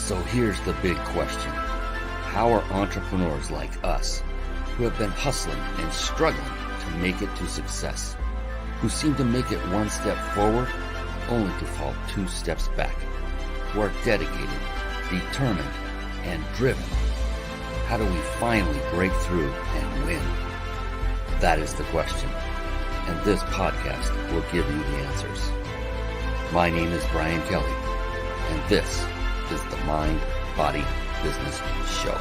So here's the big question. How are entrepreneurs like us, who have been hustling and struggling to make it to success, who seem to make it one step forward only to fall two steps back, who are dedicated, determined, and driven, how do we finally break through and win? That is the question, and this podcast will give you the answers. My name is Brian Kelly, and this is the Mind, Body, Business Show.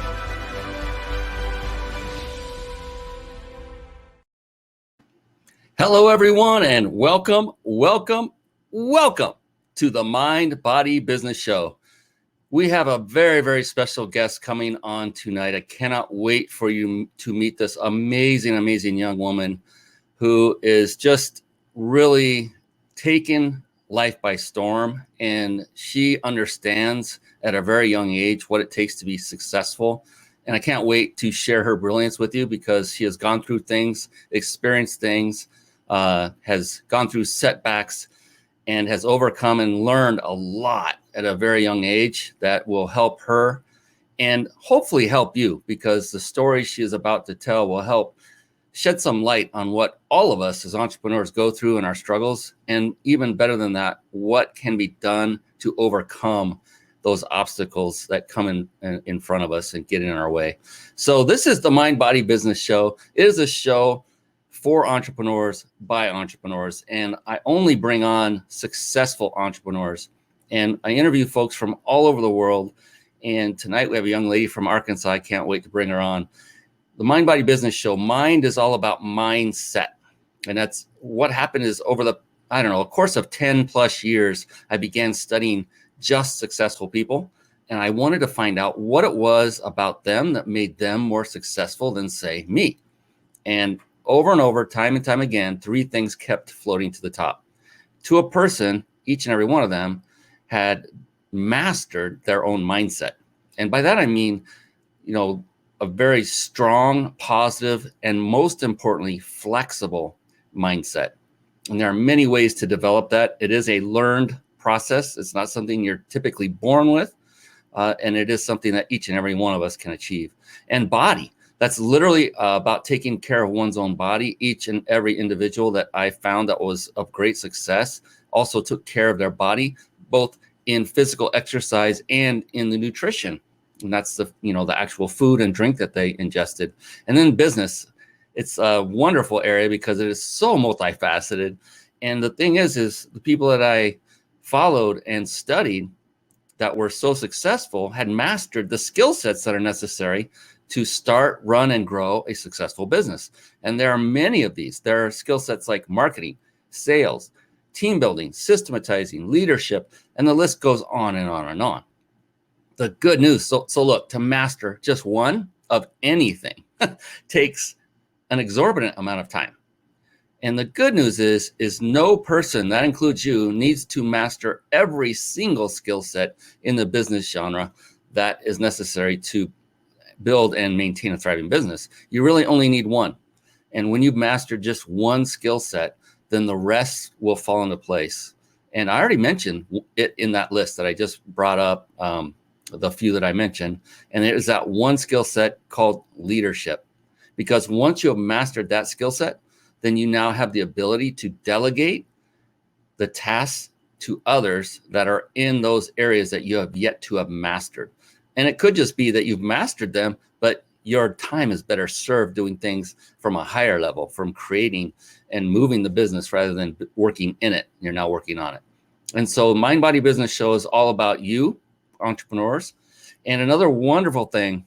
Hello, everyone, and welcome to the Mind, Body, Business Show. We have a very, very special guest coming on tonight. I cannot wait for you to meet this amazing young woman who is just really taking life by storm, and she understands at a very young age what it takes to be successful. And I can't wait to share her brilliance with you because she has gone through things, experienced things, has gone through setbacks, and has overcome and learned a lot at a very young age that will help her and hopefully help you, because the story she is about to tell will help shed some light on what all of us as entrepreneurs go through in our struggles. And even better than that, what can be done to overcome those obstacles that come in front of us and get in our way. So this is the Mind, Body, Business Show. It is a show for entrepreneurs by entrepreneurs. And I only bring on successful entrepreneurs. And I interview folks from all over the world. And tonight we have a young lady from Arkansas. I can't wait to bring her on. The Mind, Body, Business Show, Mind is all about mindset. And that's what happened is over the, course of 10 plus years, I began studying just successful people. And I wanted to find out what it was about them that made them more successful than, say, me. And over, time and time again, three things kept floating to the top. To a person, each and every one of them had mastered their own mindset. And by that, I mean, a very strong, positive, and most importantly, flexible mindset. And there are many ways to develop that. It is a learned process. It's not something you're typically born with. And it is something that each and every one of us can achieve. And body, that's literally about taking care of one's own body. Each and every individual that I found that was of great success also took care of their body, both in physical exercise and in the nutrition. And that's the actual food and drink that they ingested. And then business, it's a wonderful area because it is so multifaceted. And the thing is the people that I followed and studied that were so successful had mastered the skill sets that are necessary to start, run, and grow a successful business. And there are many of these. There are skill sets like marketing, sales, team building, systematizing, leadership, and the list goes on and on and on. The good news, so look, to master just one of anything takes an exorbitant amount of time. And the good news is no person, that includes you, needs to master every single skill set in the business genre that is necessary to build and maintain a thriving business. You really only need one. And when you've mastered just one skill set, then the rest will fall into place. And I already mentioned it in that list that I just brought up, the few that I mentioned, and it is that one skill set called leadership. Because once you have mastered that skill set, then you now have the ability to delegate the tasks to others that are in those areas that you have yet to have mastered. And it could just be that you've mastered them, but your time is better served doing things from a higher level, from creating and moving the business rather than working in it. You're now working on it. And so Mind, Body, Business Show is all about you, entrepreneurs. And another wonderful thing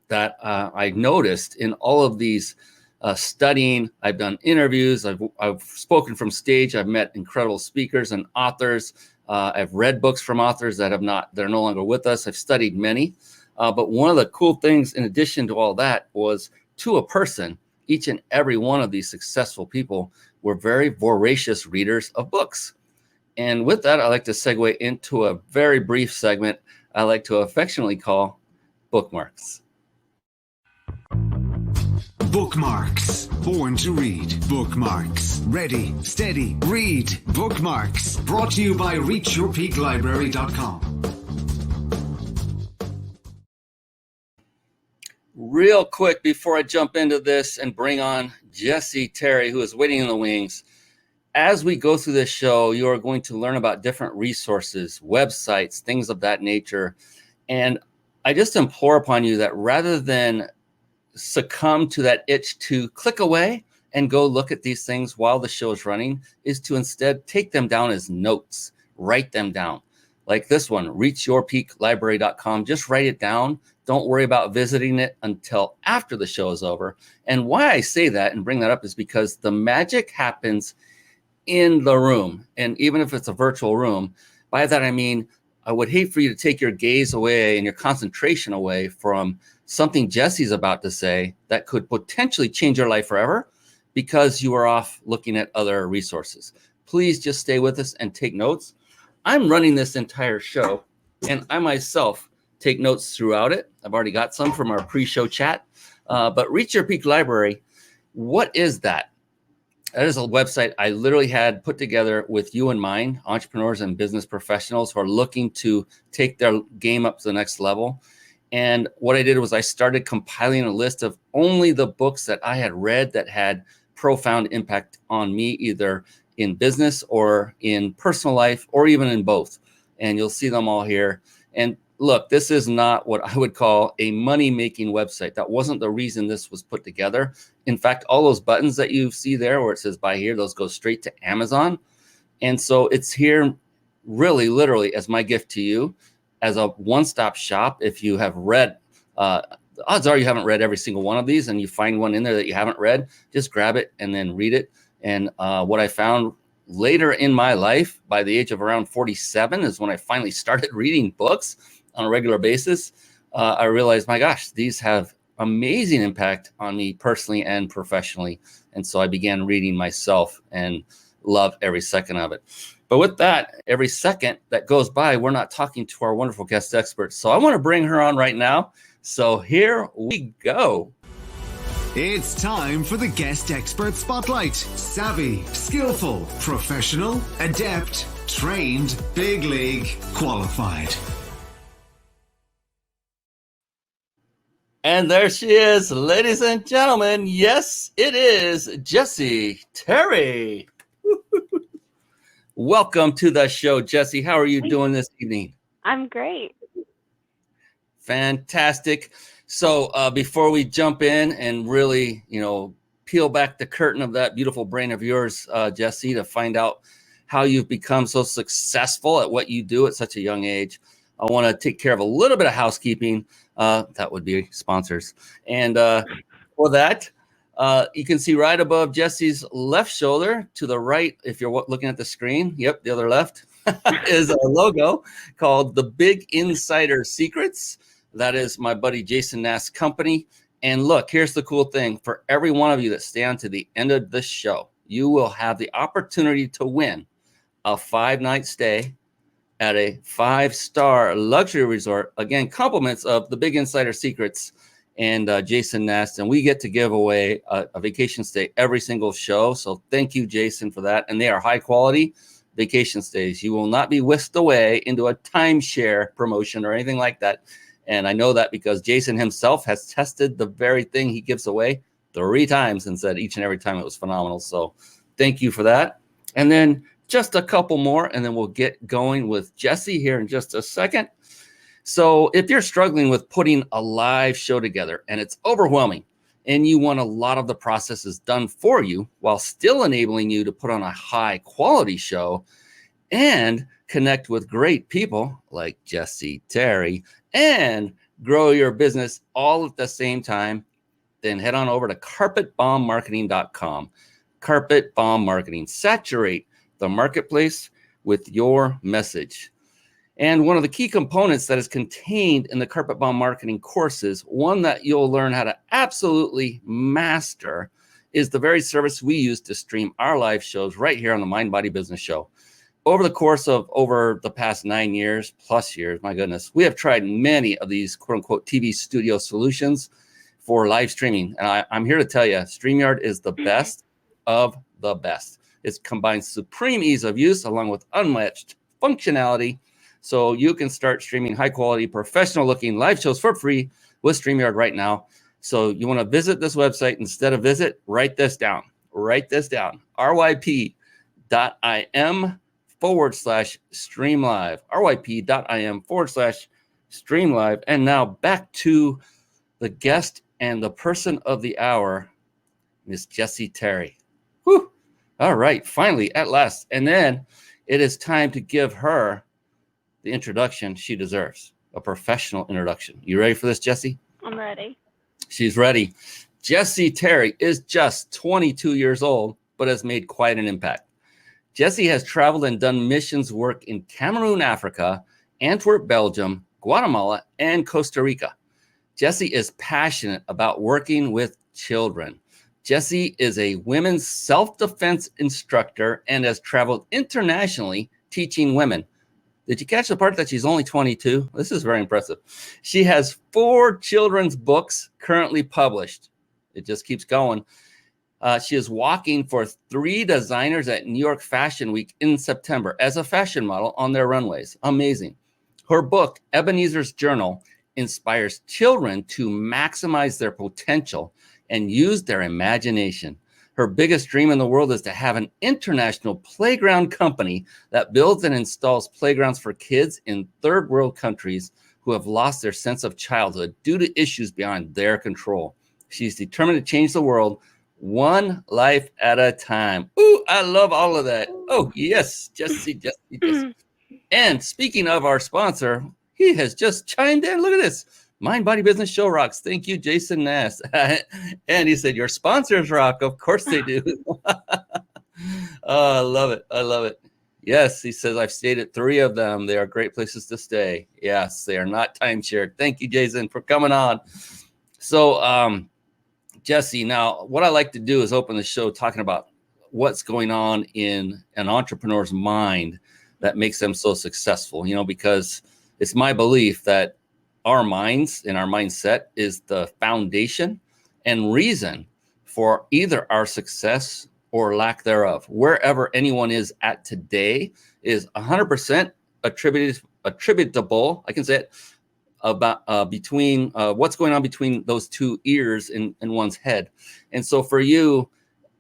that I noticed in all of these studying, I've done interviews, I've spoken from stage, I've met incredible speakers and authors. I've read books from authors that they're no longer with us. I've studied many. But one of the cool things, in addition to all that, was to a person, each and every one of these successful people were very voracious readers of books. And with that, I like to segue into a very brief segment I like to affectionately call bookmarks. Bookmarks. Born to read. Bookmarks. Ready, steady, read. Bookmarks. Brought to you by ReachYourPeakLibrary.com. real quick before I jump into this and bring on Jessie Terry, who is waiting in the wings. As we go through this show, you are going to learn about different resources, websites, things of that nature. And I just implore upon you that rather than succumb to that itch to click away and go look at these things while the show is running, is to instead take them down as notes, write them down. Like this one, reachyourpeaklibrary.com. Just write it down. Don't worry about visiting it until after the show is over. And why I say that and bring that up is because the magic happens in the room. And even if it's a virtual room, by that I mean, I would hate for you to take your gaze away and your concentration away from something Jessie's about to say that could potentially change your life forever because you are off looking at other resources. Please just stay with us and take notes. I'm running this entire show, and I myself take notes throughout it. I've already got some from our pre-show chat. But Reach Your Peak Library, what is that? That is a website I literally had put together with you in mind, entrepreneurs and business professionals who are looking to take their game up to the next level. And what I did was I started compiling a list of only the books that I had read that had profound impact on me, either in business or in personal life, or even in both. And you'll see them all here. And look, this is not what I would call a money-making website. That wasn't the reason this was put together. In fact, all those buttons that you see there where it says buy here, those go straight to Amazon. And so it's here really, literally as my gift to you as a one-stop shop. If you have read, the odds are you haven't read every single one of these, and you find one in there that you haven't read, just grab it and then read it. And what I found later in my life, by the age of around 47, is when I finally started reading books on a regular basis. I realized, my gosh, these have amazing impact on me personally and professionally. And so I began reading myself and love every second of it. But with that, every second that goes by, we're not talking to our wonderful guest experts. So I want to bring her on right now. So here we go. It's time for the Guest Expert Spotlight. Savvy, skillful, professional, adept, trained, big league, qualified. And there she is, ladies and gentlemen. Yes, it is Jessie Terry. Welcome to the show, Jessie. How are you doing this evening? I'm great. Fantastic. So before we jump in and really, peel back the curtain of that beautiful brain of yours, Jessie, to find out how you've become so successful at what you do at such a young age, I want to take care of a little bit of housekeeping. That would be sponsors. And for that, you can see right above Jessie's left shoulder to the right, if you're looking at the screen, yep, the other left, is a logo called The Big Insider Secrets. That is my buddy Jason Nass's company. And look, here's the cool thing. For every one of you that stay on to the end of this show, you will have the opportunity to win a 5-night stay at a 5-star luxury resort. Again, compliments of The Big Insider Secrets and Jason Nass. And we get to give away a vacation stay every single show. So thank you, Jason, for that. And they are high quality vacation stays. You will not be whisked away into a timeshare promotion or anything like that. And I know that because Jason himself has tested the very thing he gives away 3 times and said each and every time it was phenomenal. So thank you for that. And then just a couple more, and then we'll get going with Jessie here in just a second. So if you're struggling with putting a live show together and it's overwhelming and you want a lot of the processes done for you while still enabling you to put on a high quality show and connect with great people like Jessie Terry and grow your business all at the same time, then head on over to carpetbombmarketing.com. Carpet Bomb Marketing. Saturate the marketplace with your message. And one of the key components that is contained in the Carpet Bomb Marketing courses, one that you'll learn how to absolutely master, is the very service we use to stream our live shows right here on the Mind Body Business Show. Over the course of over the past 9 years, plus years, my goodness, we have tried many of these quote unquote TV studio solutions for live streaming. And I'm here to tell you, StreamYard is the best of the best. It combines supreme ease of use along with unmatched functionality. So you can start streaming high quality, professional looking live shows for free with StreamYard right now. So you want to visit this website. Instead of visit, write this down. Write this down. ryp.im/streamlive. ryp.im/streamlive. And now back to the guest and the person of the hour, Miss Jessie Terry. Whew. All right, finally, at last. And then it is time to give her the introduction she deserves, a professional introduction. You ready for this, Jessie? I'm ready. She's ready. Jessie Terry is just 22 years old, but has made quite an impact. Jessie has traveled and done missions work in Cameroon, Africa, Antwerp, Belgium, Guatemala, and Costa Rica. Jessie is passionate about working with children. Jessie is a women's self-defense instructor and has traveled internationally teaching women. Did you catch the part that she's only 22? This is very impressive. She has 4 children's books currently published. It just keeps going. She is walking for 3 designers at New York Fashion Week in September as a fashion model on their runways. Amazing. Her book, Ebenezer's Journal, inspires children to maximize their potential and use their imagination. Her biggest dream in the world is to have an international playground company that builds and installs playgrounds for kids in third world countries who have lost their sense of childhood due to issues beyond their control. She's determined to change the world one life at a time. Ooh, I love all of that. Oh, yes, Jessie. And speaking of our sponsor, he has just chimed in. Look at this. Mind Body Business Show rocks. Thank you, Jason Nass. And he said, your sponsors rock. Of course they do. Oh, I love it. I love it. Yes, he says, I've stayed at 3 of them. They are great places to stay. Yes, they are not timeshare. Thank you, Jason, for coming on. So, Jessie, now what I like to do is open the show talking about what's going on in an entrepreneur's mind that makes them so successful, because it's my belief that our minds and our mindset is the foundation and reason for either our success or lack thereof. Wherever anyone is at today is 100% attributable, I can say it, about between what's going on between those 2 ears in one's head. And so for you,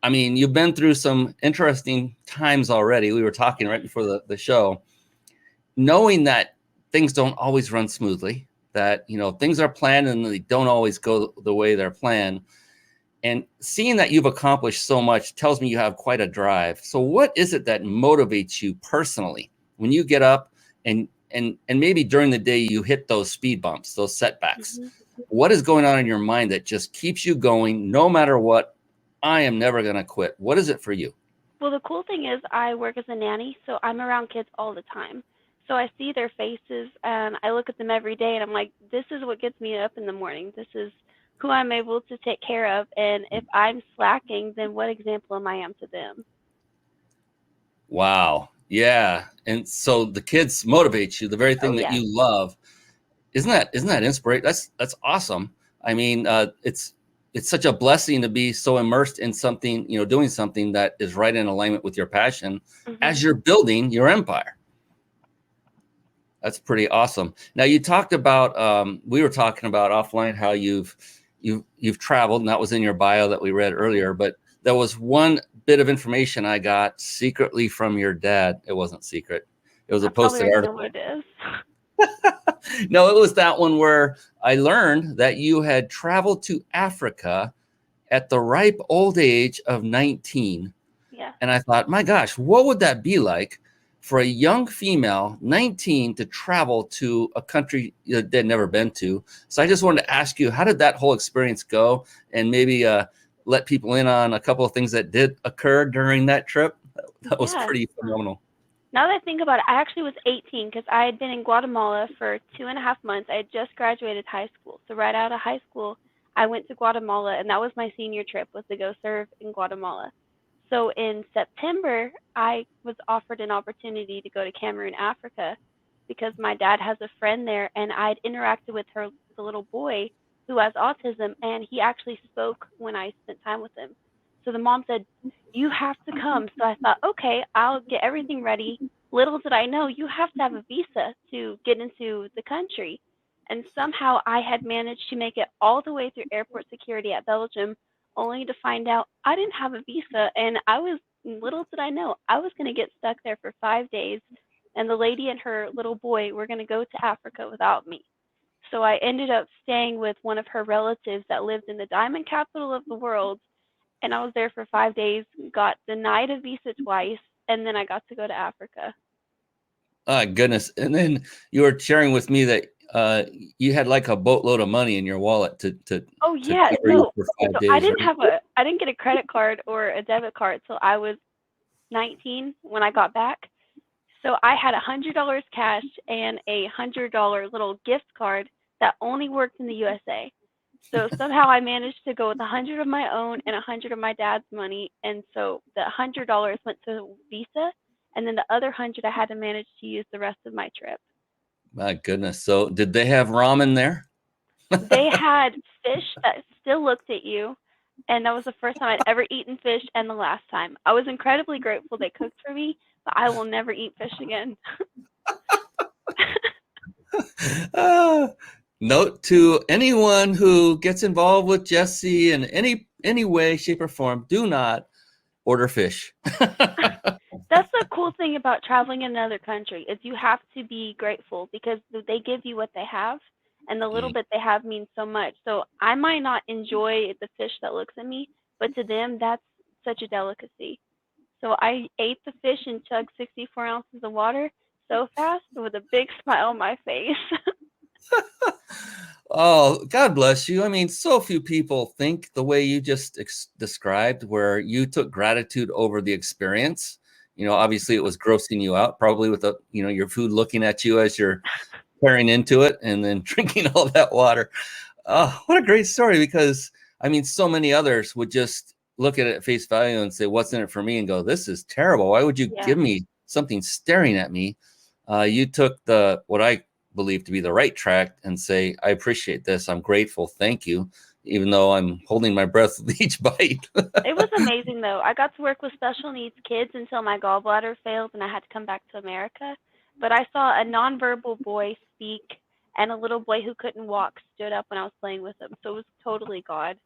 I mean, you've been through some interesting times already. We were talking right before the show, knowing that things don't always run smoothly, that, things are planned and they don't always go the way they're planned. And seeing that you've accomplished so much tells me you have quite a drive. So what is it that motivates you personally when you get up and maybe during the day you hit those speed bumps, those setbacks? Mm-hmm. What is going on in your mind that just keeps you going no matter what? I am never going to quit. What is it for you? Well, the cool thing is I work as a nanny, so I'm around kids all the time. So I see their faces and I look at them every day and I'm like, this is what gets me up in the morning. This is who I'm able to take care of. And if I'm slacking, then what example am I to them? Wow. Yeah. And so the kids motivate you, the very thing that you love. Isn't that inspiring? That's awesome. I mean, it's such a blessing to be so immersed in something, doing something that is right in alignment with your passion as you're building your empire. That's pretty awesome. Now you talked about, we were talking about offline how you've traveled, and that was in your bio that we read earlier, but there was one bit of information I got secretly from your dad. It wasn't secret. It was a posted article. It is. No, it was that one where I learned that you had traveled to Africa at the ripe old age of 19. Yeah. And I thought, my gosh, what would that be like for a young female, 19, to travel to a country that they'd never been to? So I just wanted to ask you, how did that whole experience go? And maybe let people in on a couple of things that did occur during that trip. That was pretty phenomenal. Now that I think about it, I actually was 18 because I had been in Guatemala for 2.5 months. I had just graduated high school. So right out of high school, I went to Guatemala, and that was my senior trip, was to go serve in Guatemala. So in September, I was offered an opportunity to go to Cameroon, Africa, because my dad has a friend there, and I'd interacted with the little boy who has autism, and he actually spoke when I spent time with him. So the mom said, you have to come. So I thought, okay, I'll get everything ready. Little did I know, you have to have a visa to get into the country. And somehow I had managed to make it all the way through airport security at Belgium, only to find out I didn't have a visa. And little did I know, I was going to get stuck there for 5 days. And the lady and her little boy were going to go to Africa without me. So I ended up staying with one of her relatives that lived in the diamond capital of the world. And I was there for 5 days, got denied a visa twice, and then I got to go to Africa. Oh, goodness. And then you were sharing with me that you had like a boatload of money in your wallet to Oh to yeah, cover you no. for 5 So days, right? I didn't get a credit card or a debit card till I was 19 when I got back. So I had $100 cash and a $100 little gift card that only worked in the USA. So somehow I managed to go with 100 of my own and 100 of my dad's money, and so the $100 went to Visa, and then the other 100 I had to manage to use the rest of my trip. My goodness. So did they have ramen there? They had fish that still looked at you, and that was the first time I'd ever eaten fish and the last time. I was incredibly grateful they cooked for me, but I will never eat fish again. Ah, note to anyone who gets involved with Jessie in any way, shape, or form, do not order fish. That's the cool thing about traveling in another country is you have to be grateful because they give you what they have, and the little Mm. bit they have means so much. So I might not enjoy the fish that looks at me, but to them that's such a delicacy. So I ate the fish and chugged 64 ounces of water so fast with a big smile on my face. Oh, God bless you. I mean, so few people think the way you just described, where you took gratitude over the experience. Obviously it was grossing you out, probably with your food looking at you as you're tearing into it and then drinking all that water. Oh, what a great story, because I mean, so many others would just look at it at face value and say, what's in it for me? And go, this is terrible. Why would you Yeah. give me something staring at me? You took what I believe to be the right track and say, I appreciate this. I'm grateful. Thank you. Even though I'm holding my breath with each bite. It was amazing though. I got to work with special needs kids until my gallbladder failed and I had to come back to America. But I saw a nonverbal boy speak, and a little boy who couldn't walk stood up when I was playing with him. So it was totally God.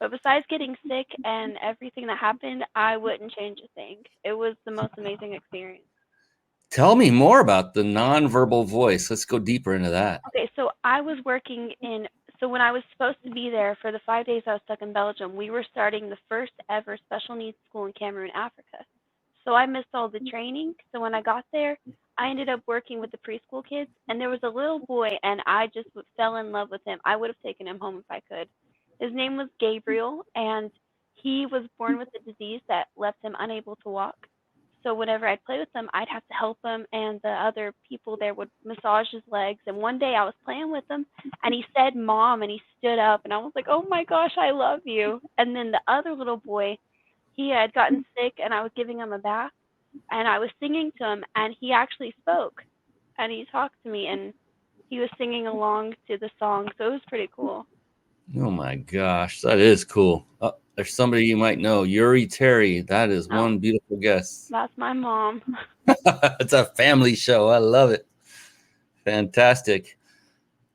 But besides getting sick and everything that happened, I wouldn't change a thing. It was the most amazing experience. Tell me more about the nonverbal voice. Let's go deeper into that. Okay, so when I was supposed to be there for the 5 days I was stuck in Belgium, we were starting the first ever special needs school in Cameroon, Africa. So I missed all the training. So when I got there, I ended up working with the preschool kids, and there was a little boy, and I just fell in love with him. I would have taken him home if I could. His name was Gabriel, and he was born with a disease that left him unable to walk. So whenever I'd play with him, I'd have to help him, and the other people there would massage his legs. And one day I was playing with him, and he said, "Mom," and he stood up, and I was like, "Oh my gosh, I love you." And then the other little boy, he had gotten sick, and I was giving him a bath, and I was singing to him, and he actually spoke, and he talked to me, and he was singing along to the song, so it was pretty cool. Oh my gosh, that is cool. There's somebody you might know, Jessie Terry. That is Oh, one beautiful guest. that's my mom. It's a family show. I love it. Fantastic.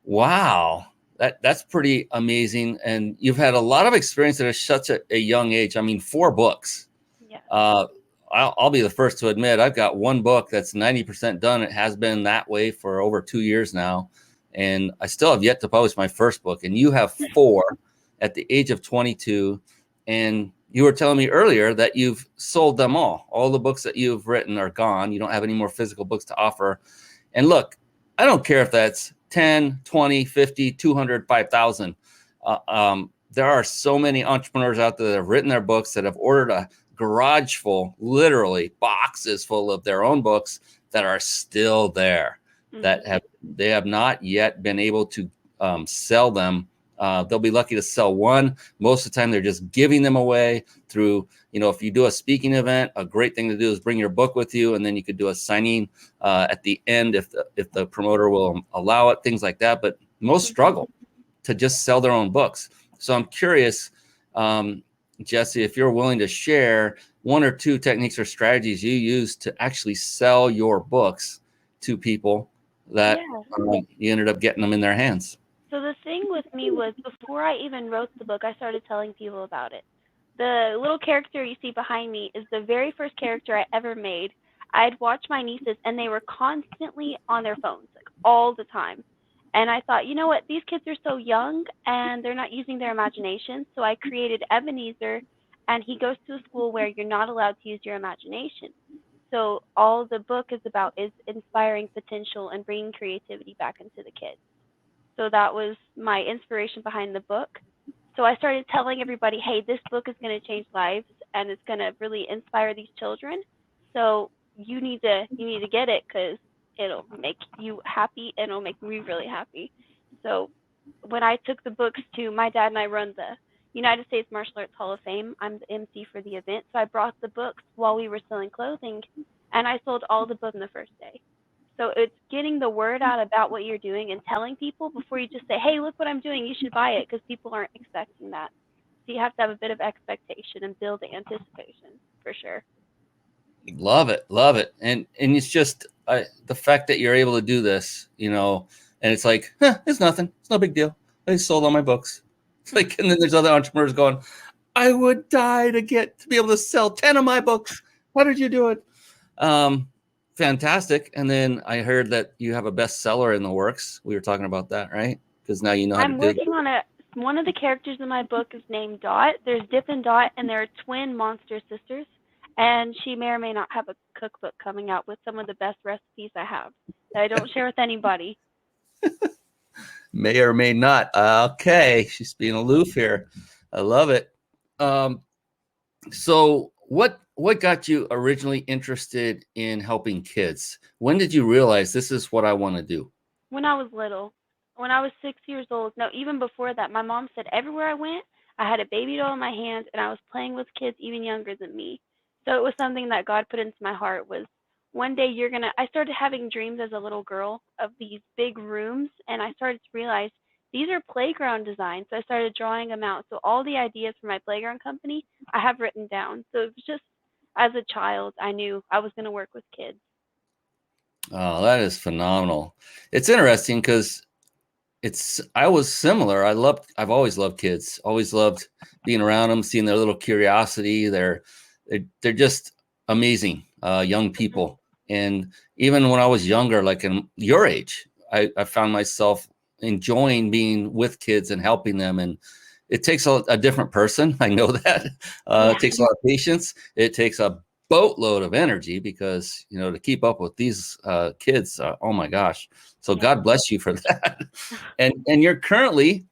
Wow. That's pretty amazing. And you've had a lot of experience at such a young age. I mean, 4 books. Yeah. I'll be the first to admit I've got one book that's 90% done. It has been that way for over 2 years now. And I still have yet to publish my first book. And you have 4 at the age of 22. And you were telling me earlier that you've sold them all. All the books that you've written are gone. You don't have any more physical books to offer. And look, I don't care if that's 10, 20, 50, 200, 5,000. There are so many entrepreneurs out there that have written their books, that have ordered a garage full, literally boxes full of their own books that are still there, that they have not yet been able to sell them. They'll be lucky to sell one. Most of the time, they're just giving them away through, if you do a speaking event, a great thing to do is bring your book with you, and then you could do a signing at the end if the promoter will allow it, things like that. But most struggle to just sell their own books. So I'm curious, Jessie, if you're willing to share 1 or 2 techniques or strategies you use to actually sell your books to people that Yeah. you ended up getting them in their hands. So the thing with me was before I even wrote the book, I started telling people about it. The little character you see behind me is the very first character I ever made. I'd watch my nieces and they were constantly on their phones, like all the time. And I thought, you know what, these kids are so young and they're not using their imagination. So I created Ebenezer, and he goes to a school where you're not allowed to use your imagination. So all the book is about is inspiring potential and bringing creativity back into the kids. So that was my inspiration behind the book. So I started telling everybody, hey, this book is going to change lives and it's going to really inspire these children. So you need to get it because it'll make you happy and it'll make me really happy. So when I took the books to my dad, and I run the United States Martial Arts Hall of Fame, I'm the MC for the event. So I brought the books while we were selling clothing, and I sold all the books in the first day. So it's getting the word out about what you're doing and telling people before you just say, hey, look what I'm doing, you should buy it, because people aren't expecting that. So you have to have a bit of expectation and build the anticipation for sure. Love it, love it, and it's just the fact that you're able to do this, and it's like, it's nothing, it's no big deal. I sold all my books. It's like, and then there's other entrepreneurs going, I would die to be able to sell 10 of my books. How did you do it? Fantastic. And then I heard that you have a bestseller in the works. We were talking about that, right? Because now you know how to I'm do working that. on one of the characters in my book is named Dot. There's Dip and Dot, and they're twin monster sisters. And she may or may not have a cookbook coming out with some of the best recipes I have that I don't share with anybody. May or may not. Okay, she's being aloof here. I love it. So what got you originally interested in helping kids? When did you realize this is what I want to do? When I was little, when I was 6 years old, no, even before that, my mom said everywhere I went, I had a baby doll in my hands and I was playing with kids even younger than me. So it was something that God put into my heart was one day I started having dreams as a little girl of these big rooms, and I started to realize these are playground designs. So I started drawing them out. So all the ideas for my playground company, I have written down. So it was just as a child, I knew I was going to work with kids. Oh, that is phenomenal. It's interesting because I was similar. I've always loved kids, always loved being around them, seeing their little curiosity. They're just amazing young people. And even when I was younger, like in your age, I found myself enjoying being with kids and helping them. And it takes a different person. I know that. Yeah. It takes a lot of patience. It takes a boatload of energy because, to keep up with these kids, oh my gosh. So Yeah. God bless you for that. And you're currently,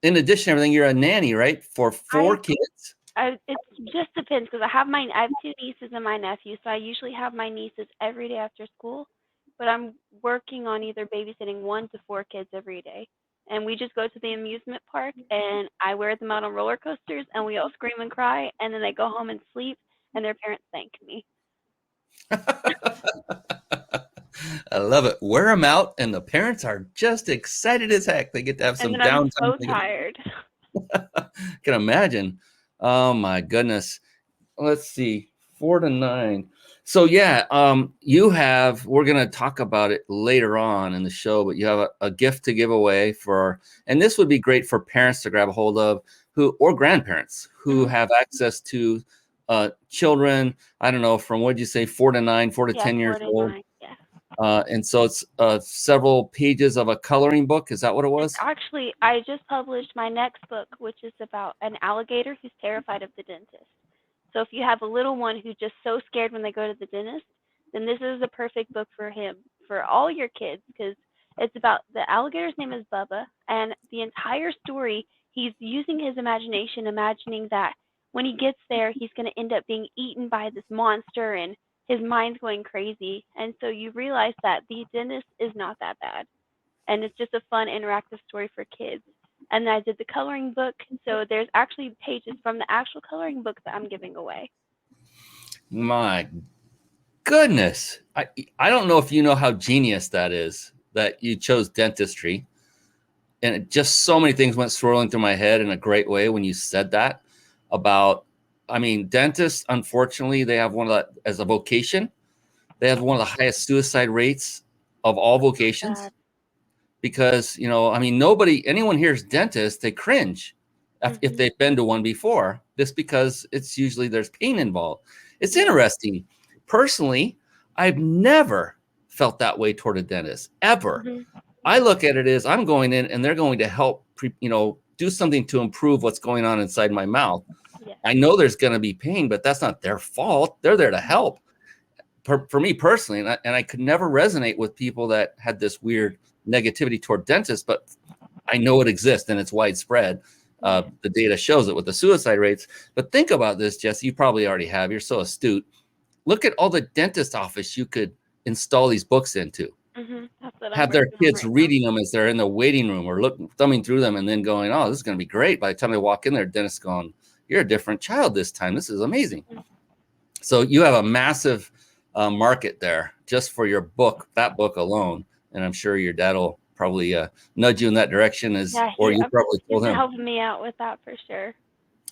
in addition to everything, you're a nanny, right? For 4 kids. It just depends because I have 2 nieces and my nephew, so I usually have my nieces every day after school. But I'm working on either babysitting 1 to 4 kids every day, and we just go to the amusement park and I wear them out on roller coasters, and we all scream and cry, and then they go home and sleep, and their parents thank me. I love it. Wear them out, and the parents are just excited as heck. They get to have And some then I'm downtime. so tired. Can imagine. Oh my goodness. Let's see, 4 to 9. So yeah, we're going to talk about it later on in the show, but you have a gift to give away and this would be great for parents to grab a hold of or grandparents who have access to children. I don't know, from, what did you say, 4 to 9, 4 to Yeah, 10 years 4 to old. 9. Yeah. And so it's several pages of a coloring book. Is that what it was? Actually, I just published my next book, which is about an alligator who's terrified of the dentist. So if you have a little one who's just so scared when they go to the dentist, then this is a perfect book for him, for all your kids, because it's about the alligator's name is Bubba, and the entire story, he's using his imagination, imagining that when he gets there, he's going to end up being eaten by this monster, and his mind's going crazy. And so you realize that the dentist is not that bad, and it's just a fun interactive story for kids. And I did the coloring book, so there's actually pages from the actual coloring book that I'm giving away. My goodness. I don't know if you know how genius that is, that you chose dentistry. And just so many things went swirling through my head in a great way when you said that dentists, unfortunately, they have as a vocation, they have one of the highest suicide rates of all vocations. Sad. Because, I mean, anyone hears dentist, they cringe if they've been to one before, just because it's usually there's pain involved. It's interesting. Personally, I've never felt that way toward a dentist, ever. I look at it as I'm going in and they're going to help, do something to improve what's going on inside my mouth. Yeah. I know there's going to be pain, but that's not their fault. They're there to help. For me personally, and I could never resonate with people that had this weird negativity toward dentists, but I know it exists and it's widespread. The data shows it with the suicide rates. But think about this, Jessie. You probably already have. You're so astute. Look at all the dentist office you could install these books into. That's what Have their kids reading them as they're in the waiting room or thumbing through them and then going, oh, this is going to be great. By the time they walk in there, dentist going, you're a different child this time. This is amazing. So you have a massive market there just for your book, that book alone. And I'm sure your dad will probably nudge you in that direction, or you probably told him. Helping me out with that for sure.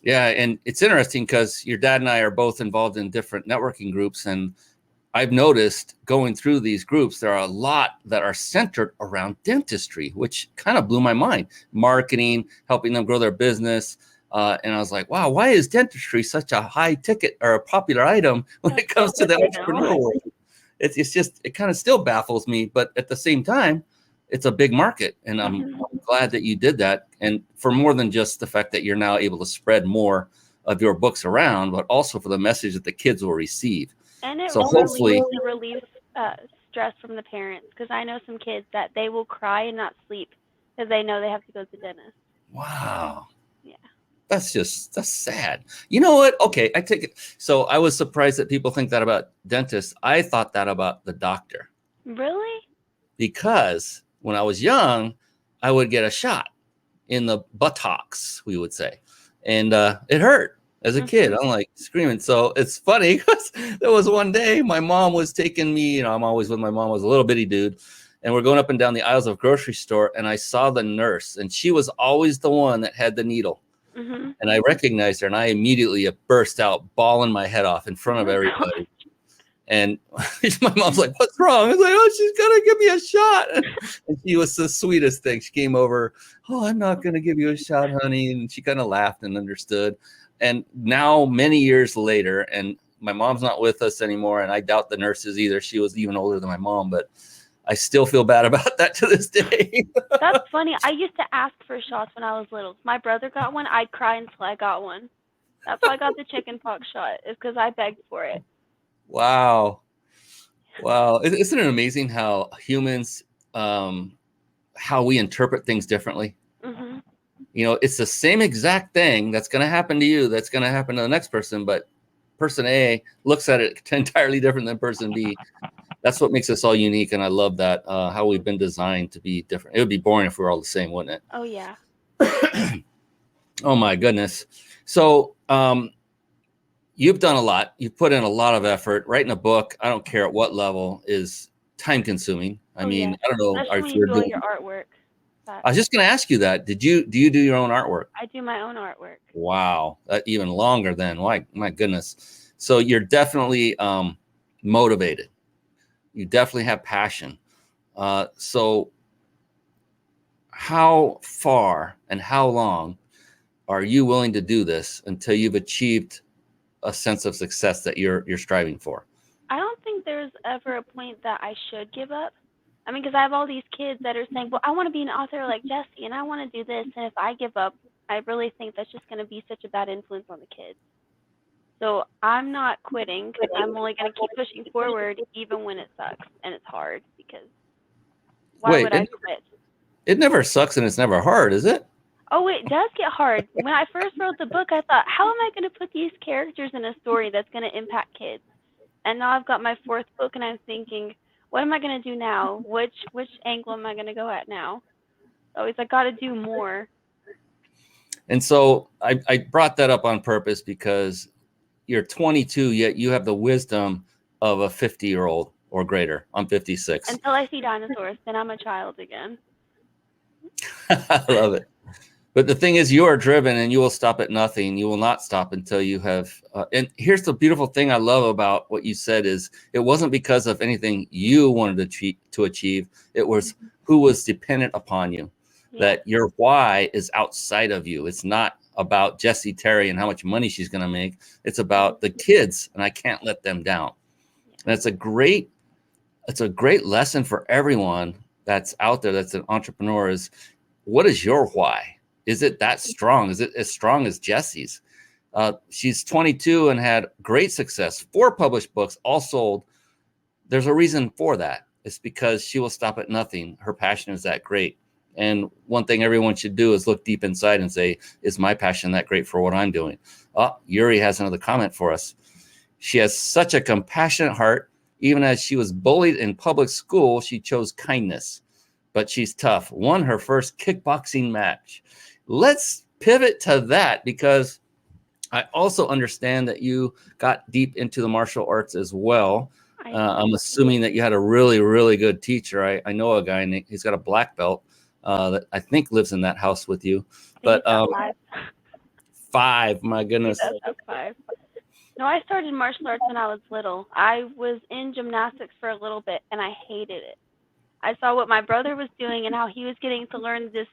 Yeah, and it's interesting because your dad and I are both involved in different networking groups, and I've noticed going through these groups, there are a lot that are centered around dentistry, which kind of blew my mind. Marketing, helping them grow their business. And I was like, wow, why is dentistry such a high ticket or a popular item when it comes to the entrepreneur world? It's just, it kind of still baffles me. But at the same time, it's a big market. And I'm glad that you did that. And for more than just the fact that you're now able to spread more of your books around, but also for the message that the kids will receive. And it so hopefully relieves stress from the parents, because I know some kids that they will cry and not sleep because they know they have to go to the dentist. Wow. Yeah. That's sad. You know what? Okay, I take it. So I was surprised that people think that about dentists. I thought that about the doctor. Really? Because when I was young, I would get a shot in the buttocks, we would say. And it hurt as a kid. I'm like screaming. So it's funny because there was one day my mom was taking me, I'm always with my mom, I was a little bitty dude. And we're going up and down the aisles of grocery store. And I saw the nurse, and she was always the one that had the needle. And I recognized her, and I immediately burst out bawling my head off in front of everybody. And my mom's like, what's wrong? I was like, oh, she's going to give me a shot. And she was the sweetest thing. She came over, oh, I'm not going to give you a shot, honey. And she kind of laughed and understood. And now many years later, and my mom's not with us anymore, and I doubt the nurse is either. She was even older than my mom, but I still feel bad about that to this day. That's funny. I used to ask for shots when I was little. If my brother got one, I'd cry until I got one. That's why I got the chicken pox shot, is because I begged for it. Wow. Isn't it amazing how humans, how we interpret things differently? It's the same exact thing that's going to happen to you, that's going to happen to the next person, but person A looks at it entirely different than person B. That's what makes us all unique, and I love that, how we've been designed to be different. It would be boring if we were all the same, wouldn't it? Oh, yeah. Oh, my goodness. So you've done a lot. You've put in a lot of effort. Writing a book, I don't care at what level, is time-consuming. I mean, I don't know. Especially when you do your artwork. I was just going to ask you that. Do you do your own artwork? I do my own artwork. Wow. Even longer then. Why? My goodness. So you're definitely motivated. You definitely have passion. So how far and how long are you willing to do this until you've achieved a sense of success that you're striving for? I don't think there's ever a point that I should give up. I mean, because I have all these kids that are saying, well, I want to be an author like Jessie, and I want to do this. And if I give up, I really think that's just going to be such a bad influence on the kids. So I'm not quitting, because I'm only going to keep pushing forward even when it sucks and it's hard, because why would I quit? It never sucks and it's never hard, is it? Oh, it does get hard. When I first wrote the book, I thought, how am I going to put these characters in a story that's going to impact kids? And now I've got my fourth book, and I'm thinking, what am I going to do now? Which angle am I going to go at now? Always, I got to do more. And so I brought that up on purpose because you're 22, yet you have the wisdom of a 50-year-old or greater. I'm 56. Until I see dinosaurs, then I'm a child again. I love it. But the thing is, you are driven and you will stop at nothing. You will not stop until you have. And here's the beautiful thing I love about what you said is it wasn't because of anything you wanted to achieve. It was who was dependent upon you, that your why is outside of you. It's not about Jessie Terry and how much money she's going to make. It's about the kids, and I can't let them down. And it's a great lesson for everyone that's out there that's an entrepreneur is what is your why? Is it that strong? Is it as strong as Jessie's? She's 22 and had great success. 4 published books, all sold. There's a reason for that. It's because she will stop at nothing. Her passion is that great. And one thing everyone should do is look deep inside and say, is my passion that great for what I'm doing? Yuri has another comment for us. She has such a compassionate heart. Even as she was bullied in public school, she chose kindness. But she's tough. Won her first kickboxing match. Let's pivot to that because I also understand that you got deep into the martial arts as well. I'm assuming that you had a really, really good teacher. I know a guy, and he's got a black belt that I think lives in that house with you. But 5, my goodness. That's 5. No, I started martial arts when I was little. I was in gymnastics for a little bit, and I hated it. I saw what my brother was doing and how he was getting to learn this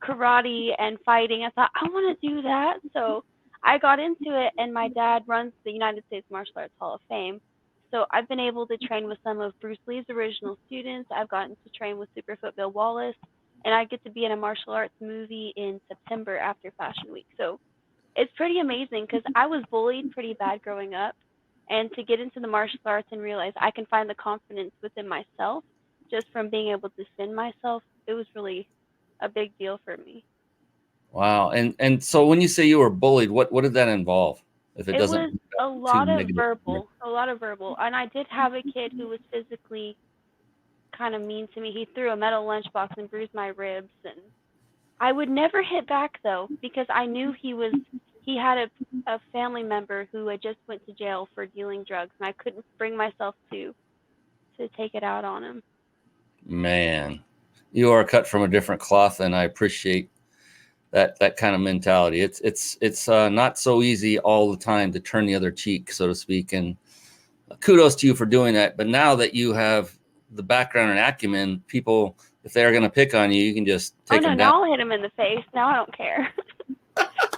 karate and fighting. I thought, I want to do that. So I got into it, and my dad runs the United States Martial Arts Hall of Fame. So I've been able to train with some of Bruce Lee's original students. I've gotten to train with Superfoot Bill Wallace, and I get to be in a martial arts movie in September after Fashion Week. So it's pretty amazing because I was bullied pretty bad growing up, and to get into the martial arts and realize I can find the confidence within myself just from being able to defend myself, it was really a big deal for me. Wow. And so when you say you were bullied, what did that involve? If It was a lot of verbal, and I did have a kid who was physically kind of mean to me. He threw a metal lunchbox and bruised my ribs, and I would never hit back though because I knew he had a family member who had just went to jail for dealing drugs, and I couldn't bring myself to take it out on him. Man, you are cut from a different cloth, and I appreciate that kind of mentality. It's not so easy all the time to turn the other cheek, so to speak. And kudos to you for doing that. But now that you have the background and acumen, people, if they're going to pick on you, you can just take them down. Now I'll hit him in the face. Now I don't care.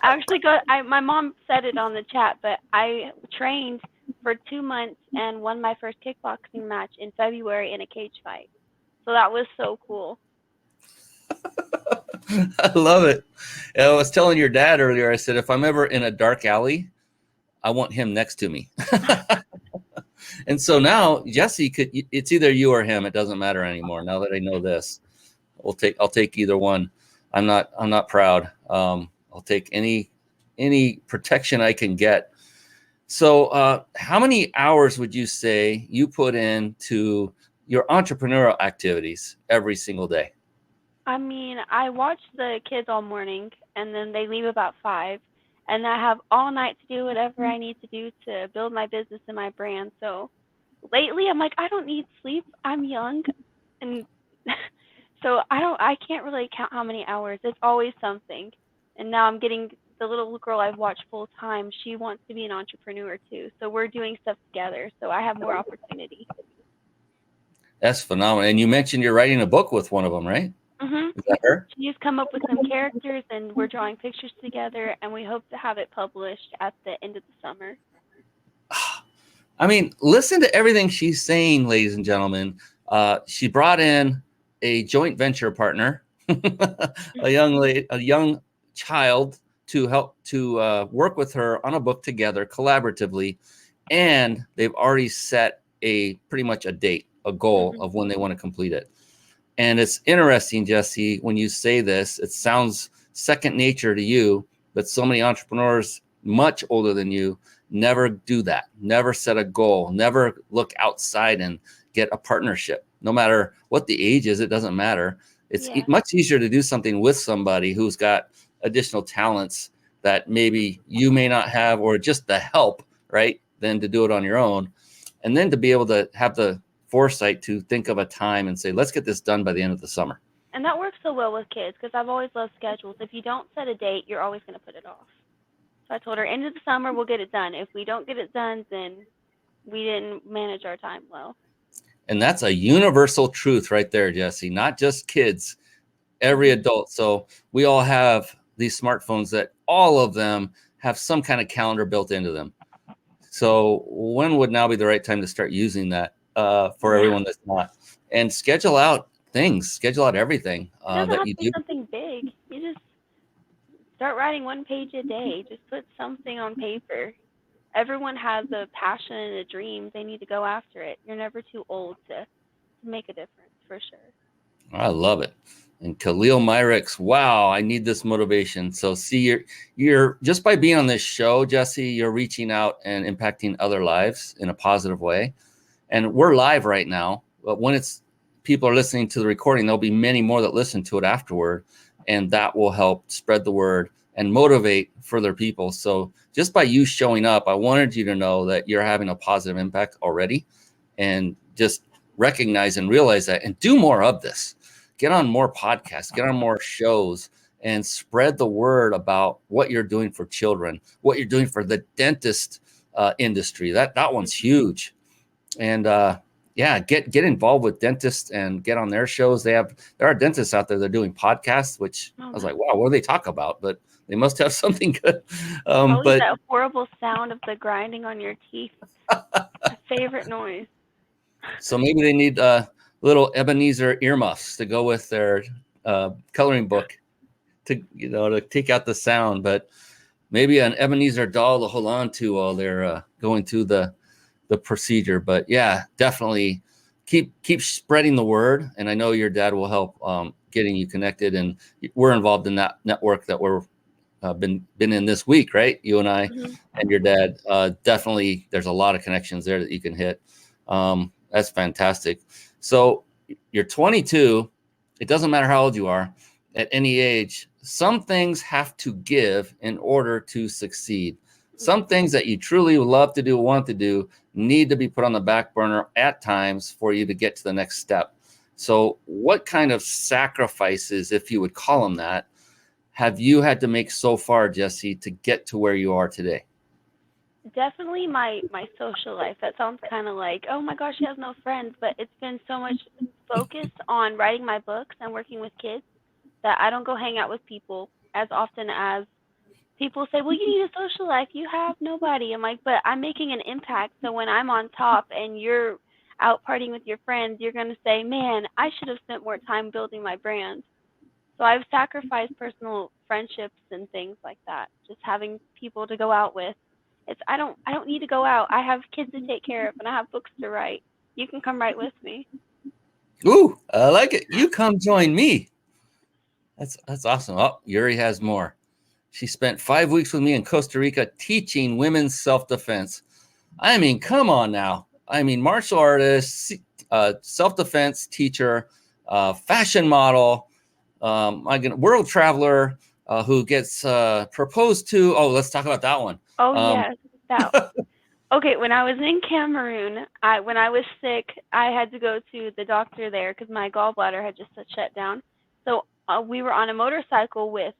My mom said it on the chat, but I trained for 2 months and won my first kickboxing match in February in a cage fight. So that was so cool. I love it. And I was telling your dad earlier, I said, if I'm ever in a dark alley, I want him next to me. And so now Jessie it's either you or him. It doesn't matter anymore. Now that I know this, I'll take either one. I'm not proud. I'll take any protection I can get. So how many hours would you say you put into your entrepreneurial activities every single day? I mean, I watch the kids all morning, and then they leave about 5, and I have all night to do whatever I need to do to build my business and my brand. So lately, I'm like, I don't need sleep. I'm young, and so I can't really count how many hours. It's always something. And now I'm getting the little girl I've watched full time. She wants to be an entrepreneur too. So we're doing stuff together. So I have more opportunity. That's phenomenal. And you mentioned you're writing a book with one of them, right? Mm-hmm. Is that her? She's come up with some characters, and we're drawing pictures together, and we hope to have it published at the end of the summer. I mean, listen to everything she's saying, ladies and gentlemen. She brought in a joint venture partner, a young child to help to work with her on a book together collaboratively, and they've already set pretty much a date, a goal of when they want to complete it. And it's interesting, Jessie, when you say this, it sounds second nature to you, but so many entrepreneurs much older than you never do that, never set a goal, never look outside and get a partnership. No matter what the age is, it doesn't matter. It's much easier to do something with somebody who's got additional talents that maybe you may not have, or just the help, right, than to do it on your own. And then to be able to have the foresight to think of a time and say, let's get this done by the end of the summer. And that works so well with kids because I've always loved schedules. If you don't set a date, you're always going to put it off. So I told her, end of the summer, we'll get it done. If we don't get it done, then we didn't manage our time well. And that's a universal truth right there, Jessie, not just kids, every adult. So we all have these smartphones that all of them have some kind of calendar built into them. So when would now be the right time to start using that for everyone that's not? And schedule out things, schedule out everything It doesn't that have you to be do. something big. You just start writing 1 page a day. Just put something on paper. Everyone has a passion and a dream. They need to go after it. You're never too old to make a difference, for sure. I love it. And Khalil Myricks, wow, I need this motivation. So see, you're just by being on this show, Jessie, you're reaching out and impacting other lives in a positive way. And we're live right now, but when people are listening to the recording, there'll be many more that listen to it afterward, and that will help spread the word and motivate further people. So just by you showing up, I wanted you to know that you're having a positive impact already, and just recognize and realize that, and do more of this. Get on more podcasts, get on more shows, and spread the word about what you're doing for children, what you're doing for the dentist industry. That one's huge. And get involved with dentists and get on their shows. There are dentists out there that are doing podcasts, which I was like, wow, what do they talk about? But they must have something good. But that horrible sound of the grinding on your teeth. My favorite noise. So maybe they need little Ebenezer earmuffs to go with their coloring book to take out the sound. But maybe an Ebenezer doll to hold on to while they're going through the procedure. But yeah, definitely keep spreading the word. And I know your dad will help getting you connected. And we're involved in that network that we're been in this week, right? You and I and your dad. Definitely, there's a lot of connections there that you can hit. That's fantastic. So you're 22. It doesn't matter how old you are. At any age, some things have to give in order to succeed. Some things that you truly love to do, want to do, need to be put on the back burner at times for you to get to the next step. So what kind of sacrifices, if you would call them that, have you had to make so far, Jessie, to get to where you are today? Definitely my social life. That sounds kind of like, oh my gosh, she has no friends, but it's been so much focus on writing my books and working with kids that I don't go hang out with people as often as people say, well, you need a social life. You have nobody. I'm like, but I'm making an impact. So when I'm on top and you're out partying with your friends, you're going to say, man, I should have spent more time building my brand. So I've sacrificed personal friendships and things like that. Just having people to go out with. I don't need to go out. I have kids to take care of and I have books to write. You can come write with me. Ooh, I like it. You come join me. That's awesome. Oh, Yuri has more. She spent 5 weeks with me in Costa Rica teaching women's self-defense. I mean, come on now. I mean, martial artist, self-defense teacher, fashion model, world traveler who gets proposed to. Oh, let's talk about that one. Oh, yes. That. Okay, when I was in Cameroon, when I was sick, I had to go to the doctor there because my gallbladder had just shut down. So we were on a motorcycle with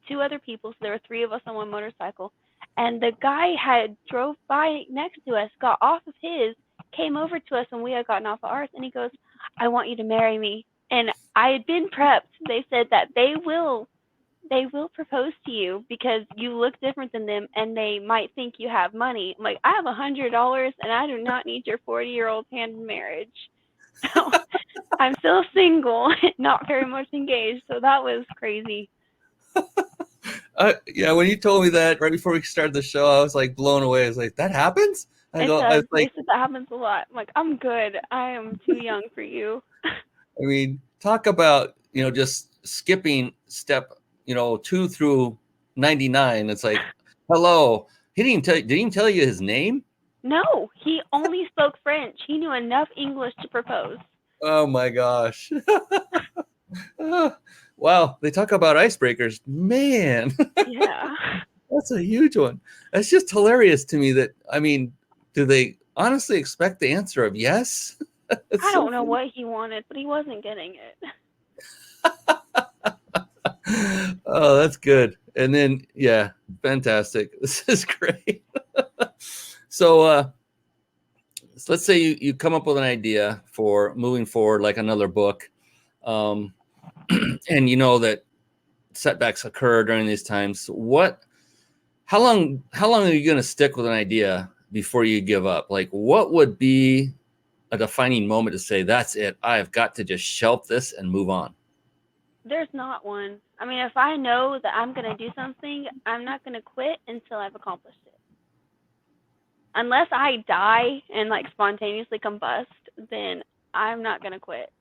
2 other people, so there were 3 of us on one motorcycle. And the guy had drove by next to us, got off of his, came over to us when we had gotten off of ours, and he goes, I want you to marry me. And I had been prepped. They said that they will propose to you because you look different than them and they might think you have money. I'm like, I have $100 and I do not need your 40-year-old hand in marriage. So I'm still single, not very much engaged. So that was crazy. Yeah, when you told me that right before we started the show, I was like blown away. I was like, that happens? I was like, that happens a lot. I'm like, I'm good. I am too young for you. I mean, talk about, just skipping step, 2 through 99. It's like, hello. Did he tell you his name? No, he only spoke French. He knew enough English to propose. Oh my gosh. Wow, they talk about icebreakers. Man. Yeah. That's a huge one. That's just hilarious to me that, I mean, do they honestly expect the answer of yes? I don't know what he wanted, but he wasn't getting it. Oh, that's good. And then, yeah, fantastic. This is great. So, so let's say you come up with an idea for moving forward, like another book, um, and you know that setbacks occur during these times. How long are you going to stick with an idea before you give up? Like, what would be a defining moment to say, that's it, I've got to just shelf this and move on? There's not one. I mean, if I know that I'm gonna do something, I'm not gonna quit until I've accomplished it. Unless I die and like spontaneously combust, then I'm not gonna quit.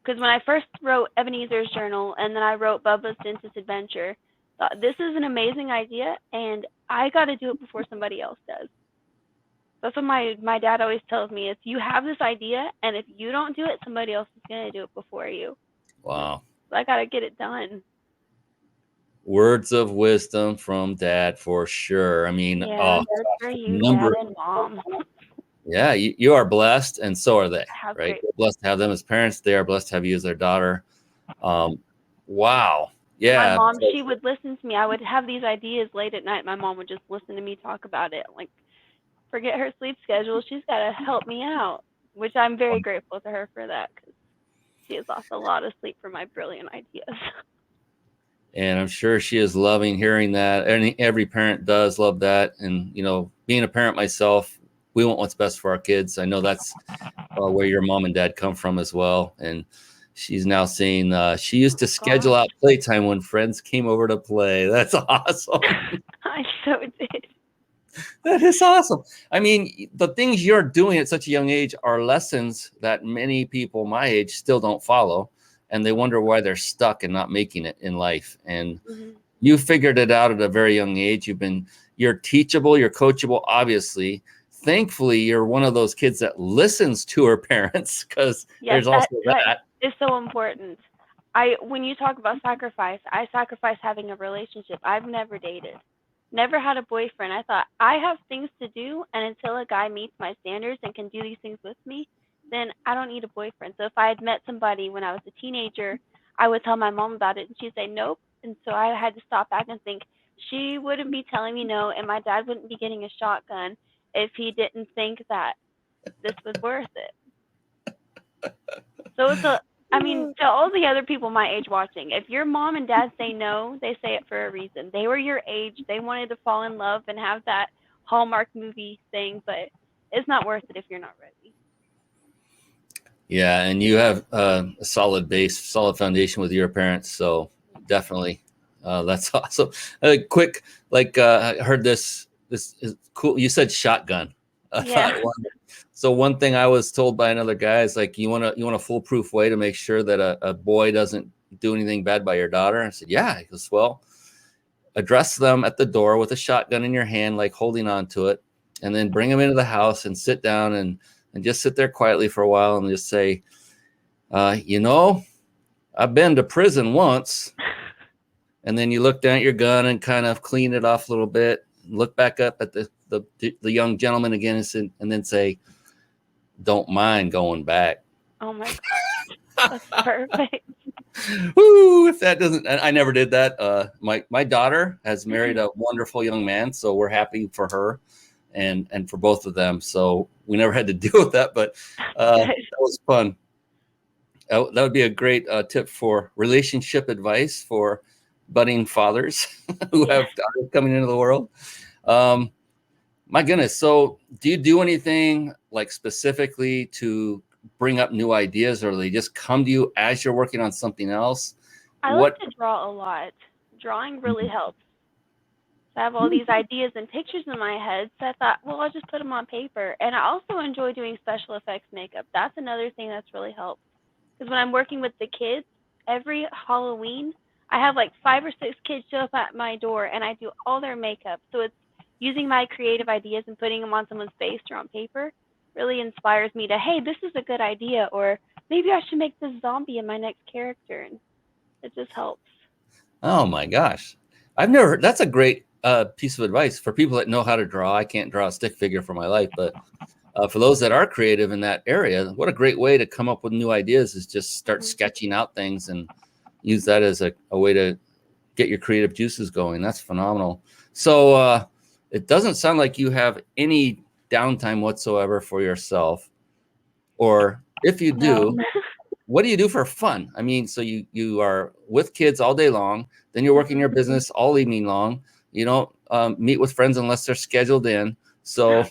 Because when I first wrote Ebenezer's journal and then I wrote Bubba's Dentist Adventure, thought this is an amazing idea and I got to do it before somebody else does. That's what my dad always tells me is you have this idea and if you don't do it, somebody else is going to do it before you. Wow. So I got to get it done. Words of wisdom from dad for sure. I mean, Yeah, that's for you, number, Dad and Mom. yeah, you are blessed, and so are they, How right? great. You're blessed to have them as parents. They are blessed to have you as their daughter. Wow. My Yeah. mom, she would listen to me. I would have these ideas late at night. My mom would just listen to me talk about it. Like, forget her sleep schedule. She's got to help me out, which I'm very grateful to her for that because she has lost a lot of sleep for my brilliant ideas. And I'm sure she is loving hearing that. And every parent does love that. And, you know, being a parent myself, we want what's best for our kids. I know that's where your mom and dad come from as well. And she's now saying she used to schedule out playtime when friends came over to play. That's awesome. I so did. That is awesome. I mean, the things you're doing at such a young age are lessons that many people my age still don't follow. And they wonder why they're stuck and not making it in life. And you figured it out at a very young age. You're teachable, you're coachable, obviously. Thankfully, you're one of those kids that listens to her parents because there's also that. Is so important. When you talk about sacrifice, I sacrifice having a relationship. I've never dated, never had a boyfriend. I thought I have things to do, and until a guy meets my standards and can do these things with me, then I don't need a boyfriend. So if I had met somebody when I was a teenager, I would tell my mom about it, and she'd say nope. And so I had to stop back and think she wouldn't be telling me no, and my dad wouldn't be getting a shotgun if he didn't think that this was worth it. So to all the other people my age watching, if your mom and dad say no, they say it for a reason. They were your age. They wanted to fall in love and have that Hallmark movie thing, but it's not worth it if you're not ready. Yeah, and you have a solid base, solid foundation with your parents. So definitely, that's awesome. Quick, I heard this is cool. You said shotgun. Yeah. So one thing I was told by another guy is like, you want a foolproof way to make sure that a boy doesn't do anything bad by your daughter. I said, yeah. He goes, well, address them at the door with a shotgun in your hand, like holding on to it, and then bring them into the house and sit down and just sit there quietly for a while and just say, I've been to prison once. And then you look down at your gun and kind of clean it off a little bit, look back up at the young gentleman again and then say, don't mind going back. Oh my God. That's perfect. Woo, if that doesn't, I never did that. My daughter has married a wonderful young man, so we're happy for her and for both of them. So we never had to deal with that, but that was fun. That would be a great tip for relationship advice for budding fathers who have daughters coming into the world. My goodness. So do you do anything like specifically to bring up new ideas, or do they just come to you as you're working on something else? I like to draw a lot. Drawing really helps. So I have all these ideas and pictures in my head, so I thought, well, I'll just put them on paper. And I also enjoy doing special effects makeup. That's another thing that's really helped. Because when I'm working with the kids, every Halloween, I have like 5 or 6 kids show up at my door, and I do all their makeup. So it's using my creative ideas and putting them on someone's face or on paper really inspires me to, hey, this is a good idea, or maybe I should make this zombie in my next character. And it just helps. Oh my gosh. I've never heard, that's a great piece of advice for people that know how to draw. I can't draw a stick figure for my life, but for those that are creative in that area, what a great way to come up with new ideas is just start sketching out things and use that as a way to get your creative juices going. That's phenomenal. So it doesn't sound like you have any downtime whatsoever for yourself, or if you do, what do you do for fun? I mean, so you are with kids all day long, then you're working your business all evening long. You don't meet with friends unless they're scheduled in. So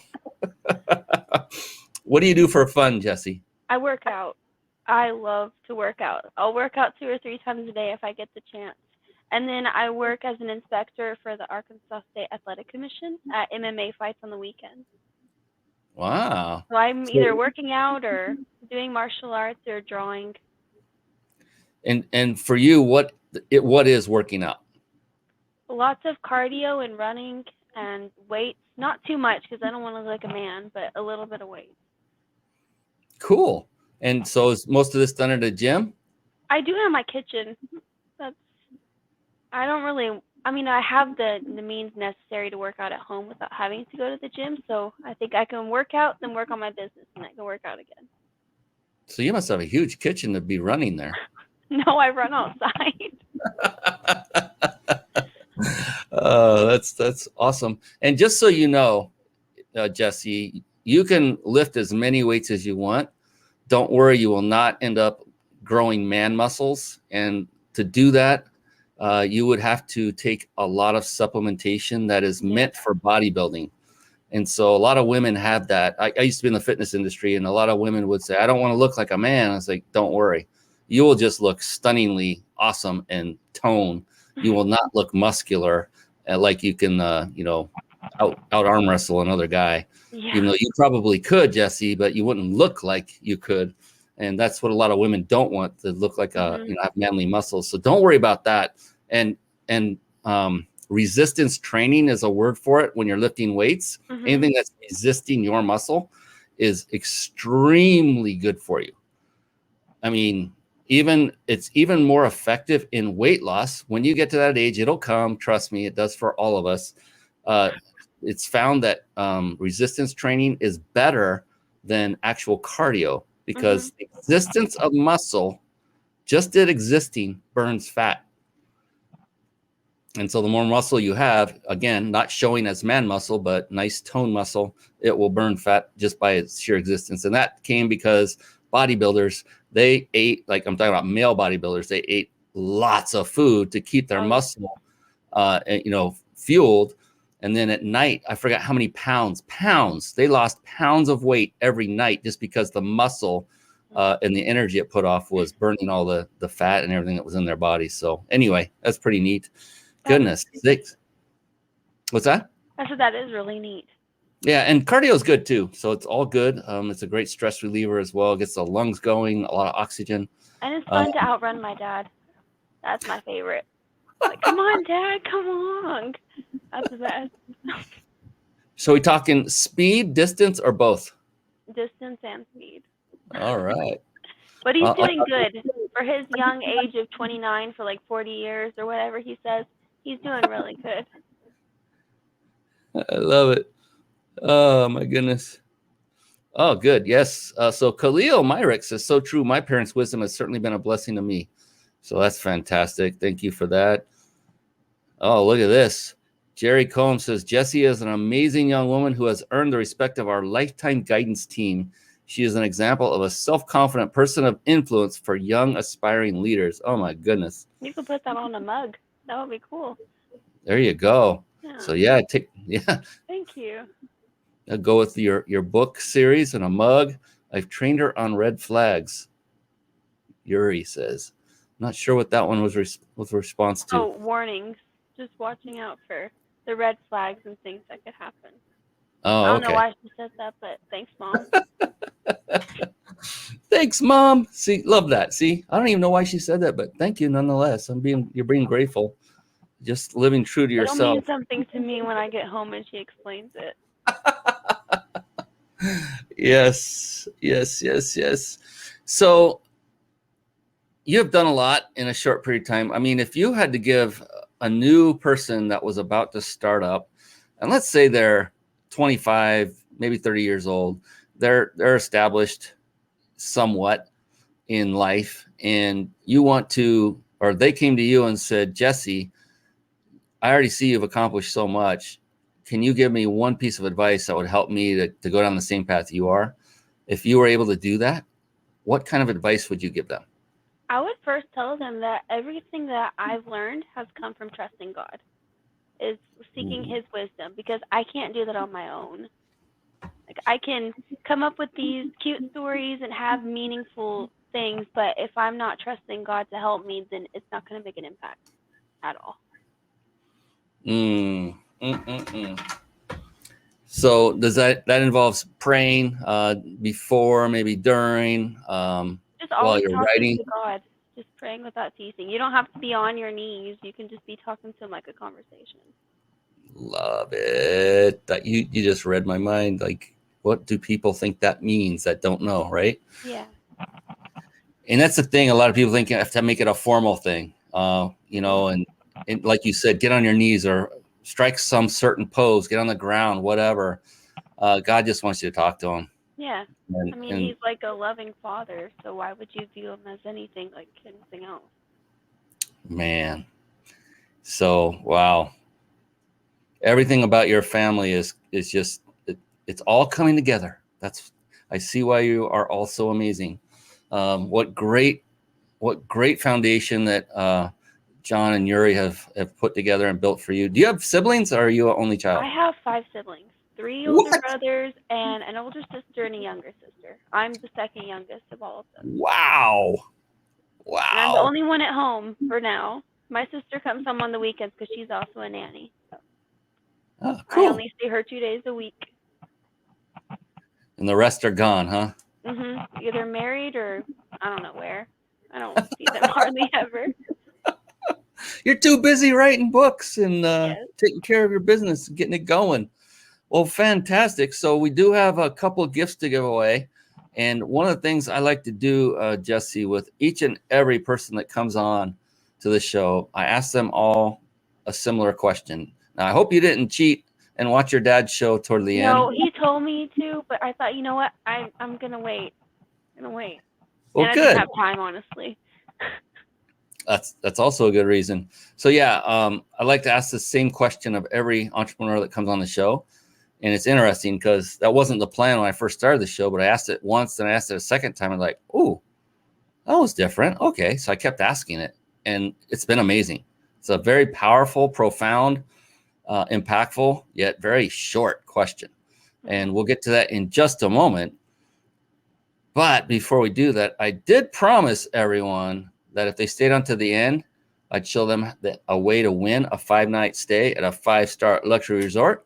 what do you do for fun, Jessie? I work out. I love to work out. I'll work out 2 or 3 times a day if I get the chance. And then I work as an inspector for the Arkansas State Athletic Commission at MMA fights on the weekends. Wow. So I'm either working out or doing martial arts or drawing. And for you, what is working out? Lots of cardio and running and weights. Not too much because I don't want to look like a man, but a little bit of weight. Cool. And so is most of this done at a gym? I do it in my kitchen. I don't really, I mean, I have the means necessary to work out at home without having to go to the gym. So I think I can work out, then work on my business, and I can work out again. So you must have a huge kitchen to be running there. No, I run outside. That's awesome. And just so you know, Jessie, you can lift as many weights as you want. Don't worry, you will not end up growing man muscles. And to do that, you would have to take a lot of supplementation that is meant for bodybuilding. And so a lot of women have that. I used to be in the fitness industry, and a lot of women would say, I don't want to look like a man. I was like, don't worry. You will just look stunningly awesome and toned. You will not look muscular like you can, out arm wrestle another guy. Yeah. Even though you probably could, Jessie, but you wouldn't look like you could. And that's what a lot of women don't want, to look like have manly muscles. So don't worry about that. And resistance training is a word for it when you're lifting weights. Anything that's resisting your muscle is extremely good for you. I mean, it's even more effective in weight loss. When you get to that age, it'll come. Trust me, it does for all of us. It's found that resistance training is better than actual cardio because the existence of muscle, just it existing, burns fat. And so the more muscle you have, again, not showing as man muscle, but nice toned muscle, it will burn fat just by its sheer existence. And that came because bodybuilders, they ate, like I'm talking about male bodybuilders, they ate lots of food to keep their muscle, fueled. And then at night, I forgot how many pounds, they lost pounds of weight every night just because the muscle and the energy it put off was burning all the fat and everything that was in their body. So anyway, that's pretty neat. Goodness sakes. What's that? I said that is really neat. Yeah, and cardio is good too. So it's all good. It's a great stress reliever as well. It gets the lungs going, a lot of oxygen. And it's fun to outrun my dad. That's my favorite. Like, come on, Dad, come on. That's the best. So we talking speed, distance, or both? Distance and speed. All right. But he's doing good. For his young age of 29 for like 40 years or whatever he says, he's doing really good. I love it. Oh, my goodness. Oh, good. Yes. So Khalil Myrick says, so true. My parents' wisdom has certainly been a blessing to me. So that's fantastic. Thank you for that. Oh, look at this. Jerry Combs says, Jessie is an amazing young woman who has earned the respect of our lifetime guidance team. She is an example of a self-confident person of influence for young aspiring leaders. Oh, my goodness. You could put that on a mug. That would be cool. There you go. Yeah. So, Thank you. I'll go with your book series and a mug. I've trained her on red flags. Yuri says. Not sure what that one was with response to. Oh, warnings. Just watching out for the red flags and things that could happen. Oh, I don't know why she said that, but thanks, Mom. Thanks, Mom. See, love that. See, I don't even know why she said that, but thank you nonetheless. You're being grateful. Just living true to yourself. It'll mean something to me when I get home and she explains it. Yes. So you have done a lot in a short period of time. I mean, if you had to give a new person that was about to start up, and let's say they're 25, maybe 30 years old, they're established somewhat in life, and you want to, or they came to you and said, Jessie, I already see you've accomplished so much. Can you give me one piece of advice that would help me to go down the same path you are? If you were able to do that, what kind of advice would you give them? I would first tell them that everything that I've learned has come from trusting God, is seeking His wisdom, because I can't do that on my own. Like, I can come up with these cute stories and have meaningful things, but if I'm not trusting God to help me, then it's not going to make an impact at all. So does that involves praying before, maybe during, Just while always you're talking writing? to God, just praying without ceasing. You don't have to be on your knees. You can just be talking to Him like a conversation. Love it. That you just read my mind. Like, what do people think that means that don't know, right? Yeah. And that's the thing. A lot of people think you have to make it a formal thing, you know, and like you said, get on your knees or strike some certain pose, get on the ground, whatever. God just wants you to talk to Him. Yeah. And, I mean, He's like a loving Father, so why would you view Him as anything like anything else? man, so wow, everything about your family is just it's all coming together. I see why you are all so amazing. What great foundation that John and Yuri have put together and built for you. Do you have siblings, or are you an only child? I have 5 siblings, 3 older brothers and an older sister and a younger sister. I'm the second youngest of all of them. Wow. And I'm the only one at home for now. My sister comes home on the weekends because she's also a nanny. So Oh, cool. I only see her 2 days a week. And the rest are gone, huh? Either married or I don't know where. I don't see them hardly ever. You're too busy writing books and Yes. taking care of your business and getting it going. Well, fantastic. So we do have a couple of gifts to give away. And one of the things I like to do, Jessie, with each and every person that comes on to the show, I ask them all a similar question. Now, I hope you didn't cheat and watch your dad's show toward the end. No, he told me to, but I thought, you know what? I'm going to wait. Well, and I good. didn't have time, honestly. That's also a good reason. So yeah, I like to ask the same question of every entrepreneur that comes on the show. And it's interesting because that wasn't the plan when I first started the show, but I asked it once, then I asked it a second time. I'm like, oh, that was different. Okay. So I kept asking it, and it's been amazing. It's a very powerful, profound, impactful, yet very short question. And we'll get to that in just a moment. But before we do that, I did promise everyone that if they stayed on to the end, I'd show them a way to win a 5-night stay at a 5-star luxury resort.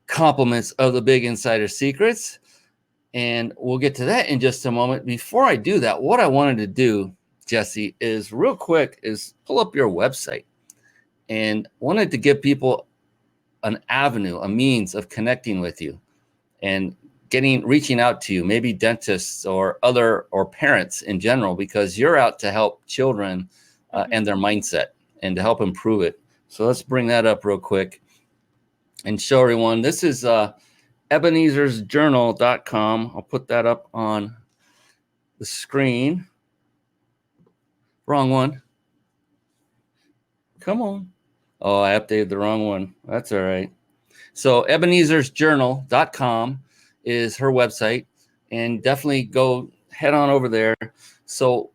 Compliments of the Big Insider Secrets. And we'll get to that in just a moment. Before I do that, what I wanted to do, Jessie, is real quick is pull up your website, and wanted to give people an avenue, a means of connecting with you and reaching out to you, maybe dentists or parents in general, because you're out to help children and their mindset and to help improve it. So let's bring that up real quick and show everyone. This is ebenezersjournal.com. I'll put that up on the screen. Wrong one. Come on. Oh, I updated the wrong one. That's all right. So ebenezersjournal.com is her website, and definitely go head on over there. So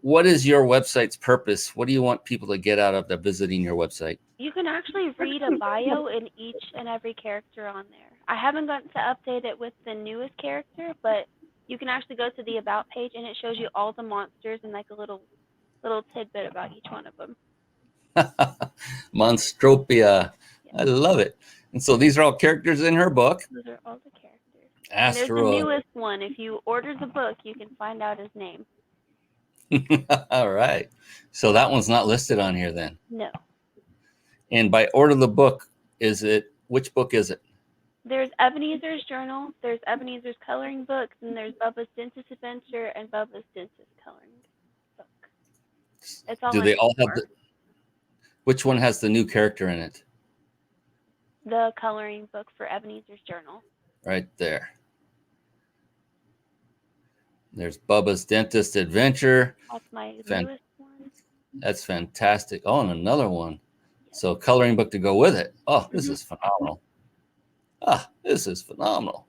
what is your website's purpose? What do you want people to get out of visiting your website? You can actually read a bio in each and every character on there. I haven't gotten to update it with the newest character, but you can actually go to the About page, and it shows you all the monsters and like a little tidbit about each one of them. Monstropia. Yes. I love it. And so these are all characters in her book. Those are all the characters. Asteroid. And there's the newest one. If you order the book, you can find out his name. All right. So that one's not listed on here then? No. And by order the book, which book is it? There's Ebenezer's Journal, there's Ebenezer's Coloring Books, and there's Bubba's Dentist Adventure and Bubba's Dentist Coloring Book. It's all. Do they all have which one has the new character in it? The coloring book for Ebenezer's Journal. Right there. There's Bubba's Dentist Adventure. That's my newest one. That's fantastic. Oh, and another one. So coloring book to go with it. Oh, this Mhm. is phenomenal. This is phenomenal.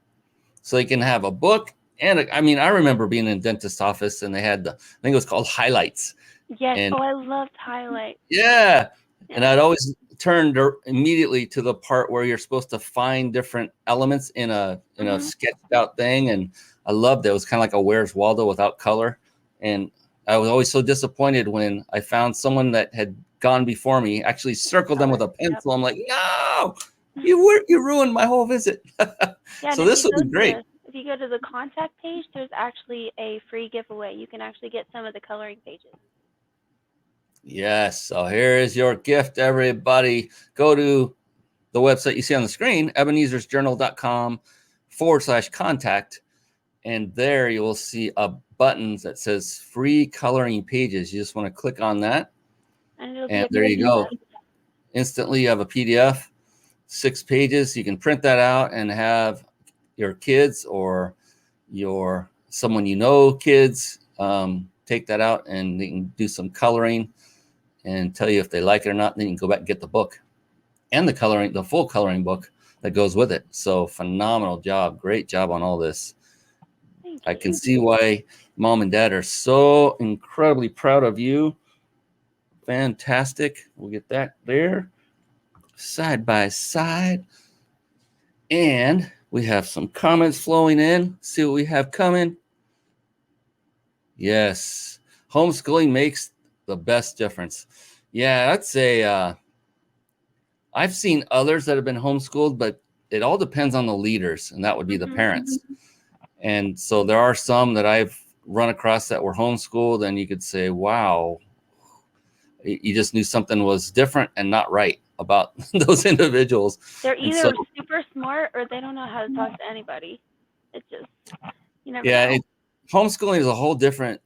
So you can have a book and I remember being in a dentist office and they had I think it was called highlights. Yes. And Oh, I loved highlights. yeah. And Yeah. I'd always turn immediately to the part where you're supposed to find different elements in a Mhm. sketched out thing. And I loved it. It was kind of like a Where's Waldo without color. And I was always so disappointed when I found someone that had gone before me, actually circled them with a Yep. pencil. I'm like, no, you ruined my whole visit. Yeah, and So this would be great. if you go to the contact page, there's actually a free giveaway. You can actually get some of the coloring pages. Yes. So here is your gift, everybody. Go to the website you see on the screen, ebenezersjournal.com/contact. And there you will see a button that says free coloring pages. You just want to click on that. And it'll be And a there you go. PDF. Instantly, you have a PDF, 6 pages. You can print that out and have your kids or your someone kids take that out and they can do some coloring and tell you if they like it or not. Then you can go back and get the book and the full coloring book that goes with it. So phenomenal job. Great job on all this. Thank I you. can see why mom and dad are so incredibly proud of you. Fantastic. We'll get that there side by side. And we have some comments flowing in. See what we have coming. Yes. Homeschooling makes the best difference. Yeah, I'd say I've seen others that have been homeschooled, but it all depends on the leaders, and that would be the parents. And so there are some that I've run across that were homeschooled, and you could say, wow, you just knew something was different and not right about those individuals. They're either super smart or they don't know how to talk to anybody. It's just, you never know. Homeschooling is a whole different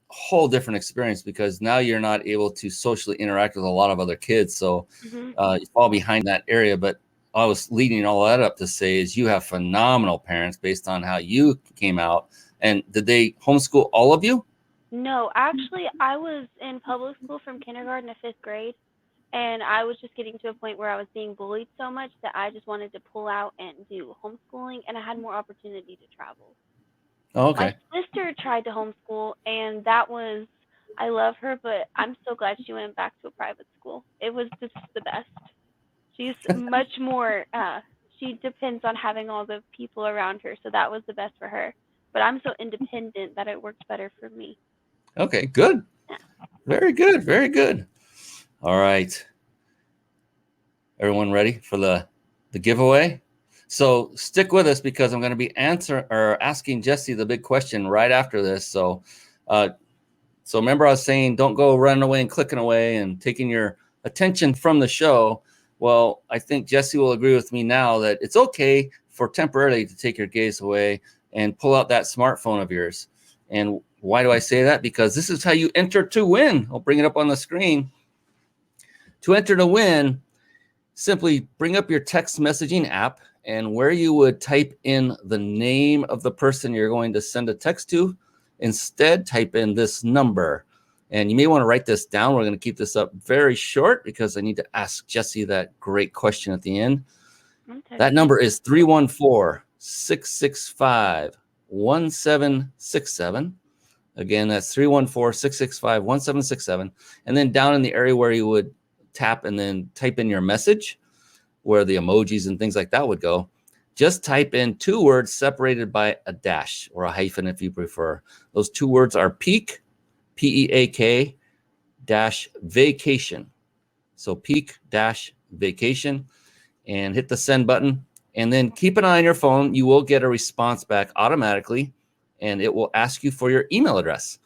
experience because now you're not able to socially interact with a lot of other kids. So you fall behind that area. But I was leading all that up to say is you have phenomenal parents based on how you came out. And did they homeschool all of you? No, actually, I was in public school from kindergarten to 5th grade. And I was just getting to a point where I was being bullied so much that I just wanted to pull out and do homeschooling. And I had more opportunity to travel. Oh, okay. My sister tried to homeschool, and I love her, but I'm so glad she went back to a private school. It was just the best. She's much more, she depends on having all the people around her, so that was the best for her. But I'm so independent that it worked better for me. Okay, good. Yeah. Very good, very good. All right. Everyone ready for the giveaway? So stick with us because I'm going to be asking Jessie the big question right after this. So remember I was saying don't go running away and clicking away and taking your attention from the show. Well, I think Jessie will agree with me now that it's okay for temporarily to take your gaze away and pull out that smartphone of yours. And why do I say that? Because this is how you enter to win. I'll bring it up on the screen. To enter to win, simply bring up your text messaging app and where you would type in the name of the person you're going to send a text to, instead type in this number. And you may want to write this down. We're going to keep this up very short because I need to ask Jessie that great question at the end. Okay. That number is 314-665-1767. Again, that's 314-665-1767. And then down in the area where you would tap and then type in your message, where the emojis and things like that would go, just type in 2 words separated by a dash or a hyphen if you prefer. Those 2 words are peak, P-E-A-K, dash vacation. So peak dash vacation, and hit the send button. And then keep an eye on your phone. You will get a response back automatically, and it will ask you for your email address.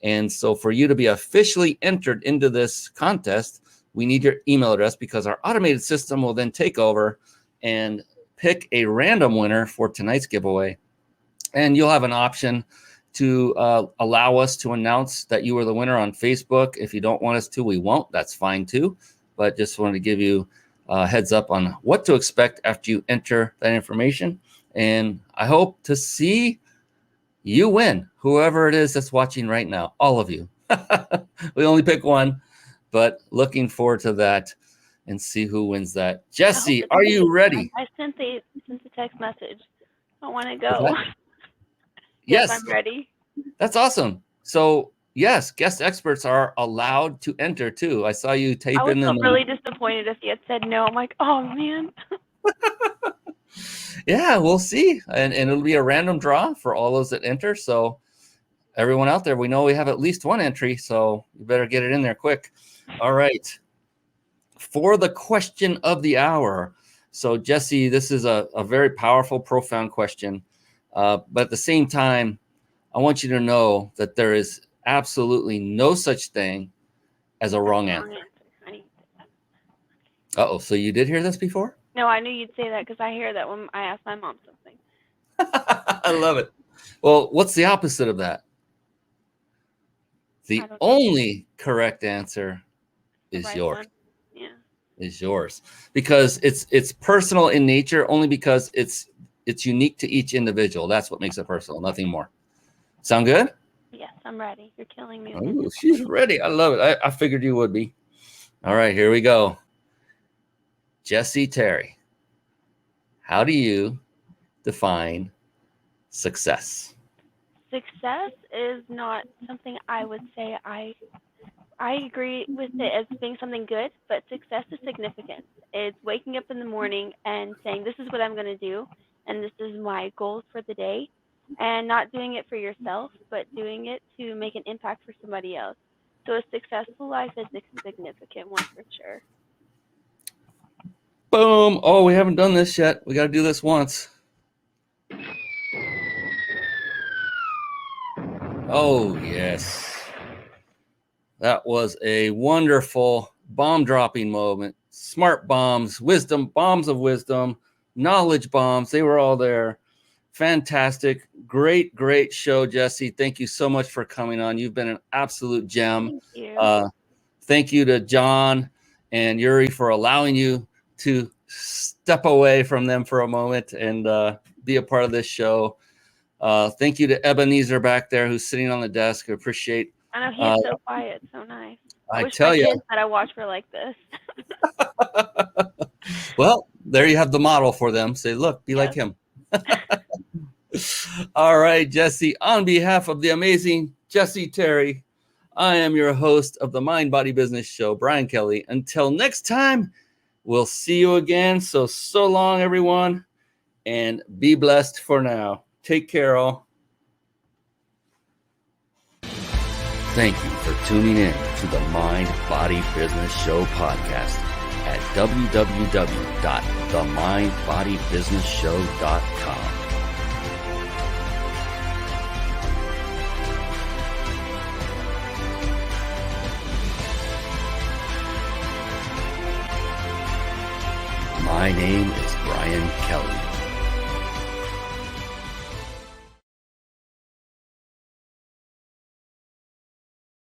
And so for you to be officially entered into this contest, we need your email address because our automated system will then take over and pick a random winner for tonight's giveaway. And you'll have an option to allow us to announce that you were the winner on Facebook. If you don't want us to, we won't. That's fine too. But just wanted to give you a heads up on what to expect after you enter that information. And I hope to see you win, whoever it is that's watching right now, all of you. We only pick one. But looking forward to that. and see who wins that. Jessie, are you ready? I sent the text message. I want to go. Yes, I'm ready. That's awesome. So yes, guest experts are allowed to enter too. I saw you type in. I was really disappointed if you had said no. I'm like, oh man. Yeah, we'll see, and it'll be a random draw for all those that enter. So everyone out there, we know we have at least one entry, so you better get it in there quick. All right. For the question of the hour. So Jessie, this is a very powerful, profound question. But at the same time, I want you to know that there is absolutely no such thing as a wrong answer. Uh-oh, so you did hear this before? No, I knew you'd say that because I hear that when I ask my mom something. I love it. Well, what's the opposite of that? The only correct answer is yours. Yeah. Is yours. Because it's personal in nature, only because it's unique to each individual. That's what makes it personal, nothing more. Sound good? Yes, I'm ready. You're killing me. Oh, she's ready. I love it. I figured you would be. All right, here we go. Jessie Terry, how do you define success? Success is not something I would say I agree with it as being something good, but success is significant. It's waking up in the morning and saying, this is what I'm going to do, and this is my goals for the day, and not doing it for yourself, but doing it to make an impact for somebody else. So a successful life is a significant one for sure. Boom. Oh, we haven't done this yet. We got to do this once. Oh, yes. That was a wonderful bomb dropping moment. Smart bombs, wisdom, bombs of wisdom, knowledge bombs. They were all there. Fantastic. Great, great show, Jessie. Thank you so much for coming on. You've been an absolute gem. Thank you. Thank you to John and Yuri for allowing you to step away from them for a moment and be a part of this show. Thank you to Ebenezer back there who's sitting on the desk. I appreciate. I know he's so quiet, so nice. I wish tell my you kids that I watch were like this. Well, there you have the model for them. Say, look, be like him. All right, Jessie, on behalf of the amazing Jessie Terry, I am your host of the Mind Body Business Show, Brian Kelly. Until next time, we'll see you again. So long, everyone, and be blessed for now. Take care, all. Thank you for tuning in to the Mind Body Business Show podcast at www.themindbodybusinessshow.com. My name is Brian Kelly.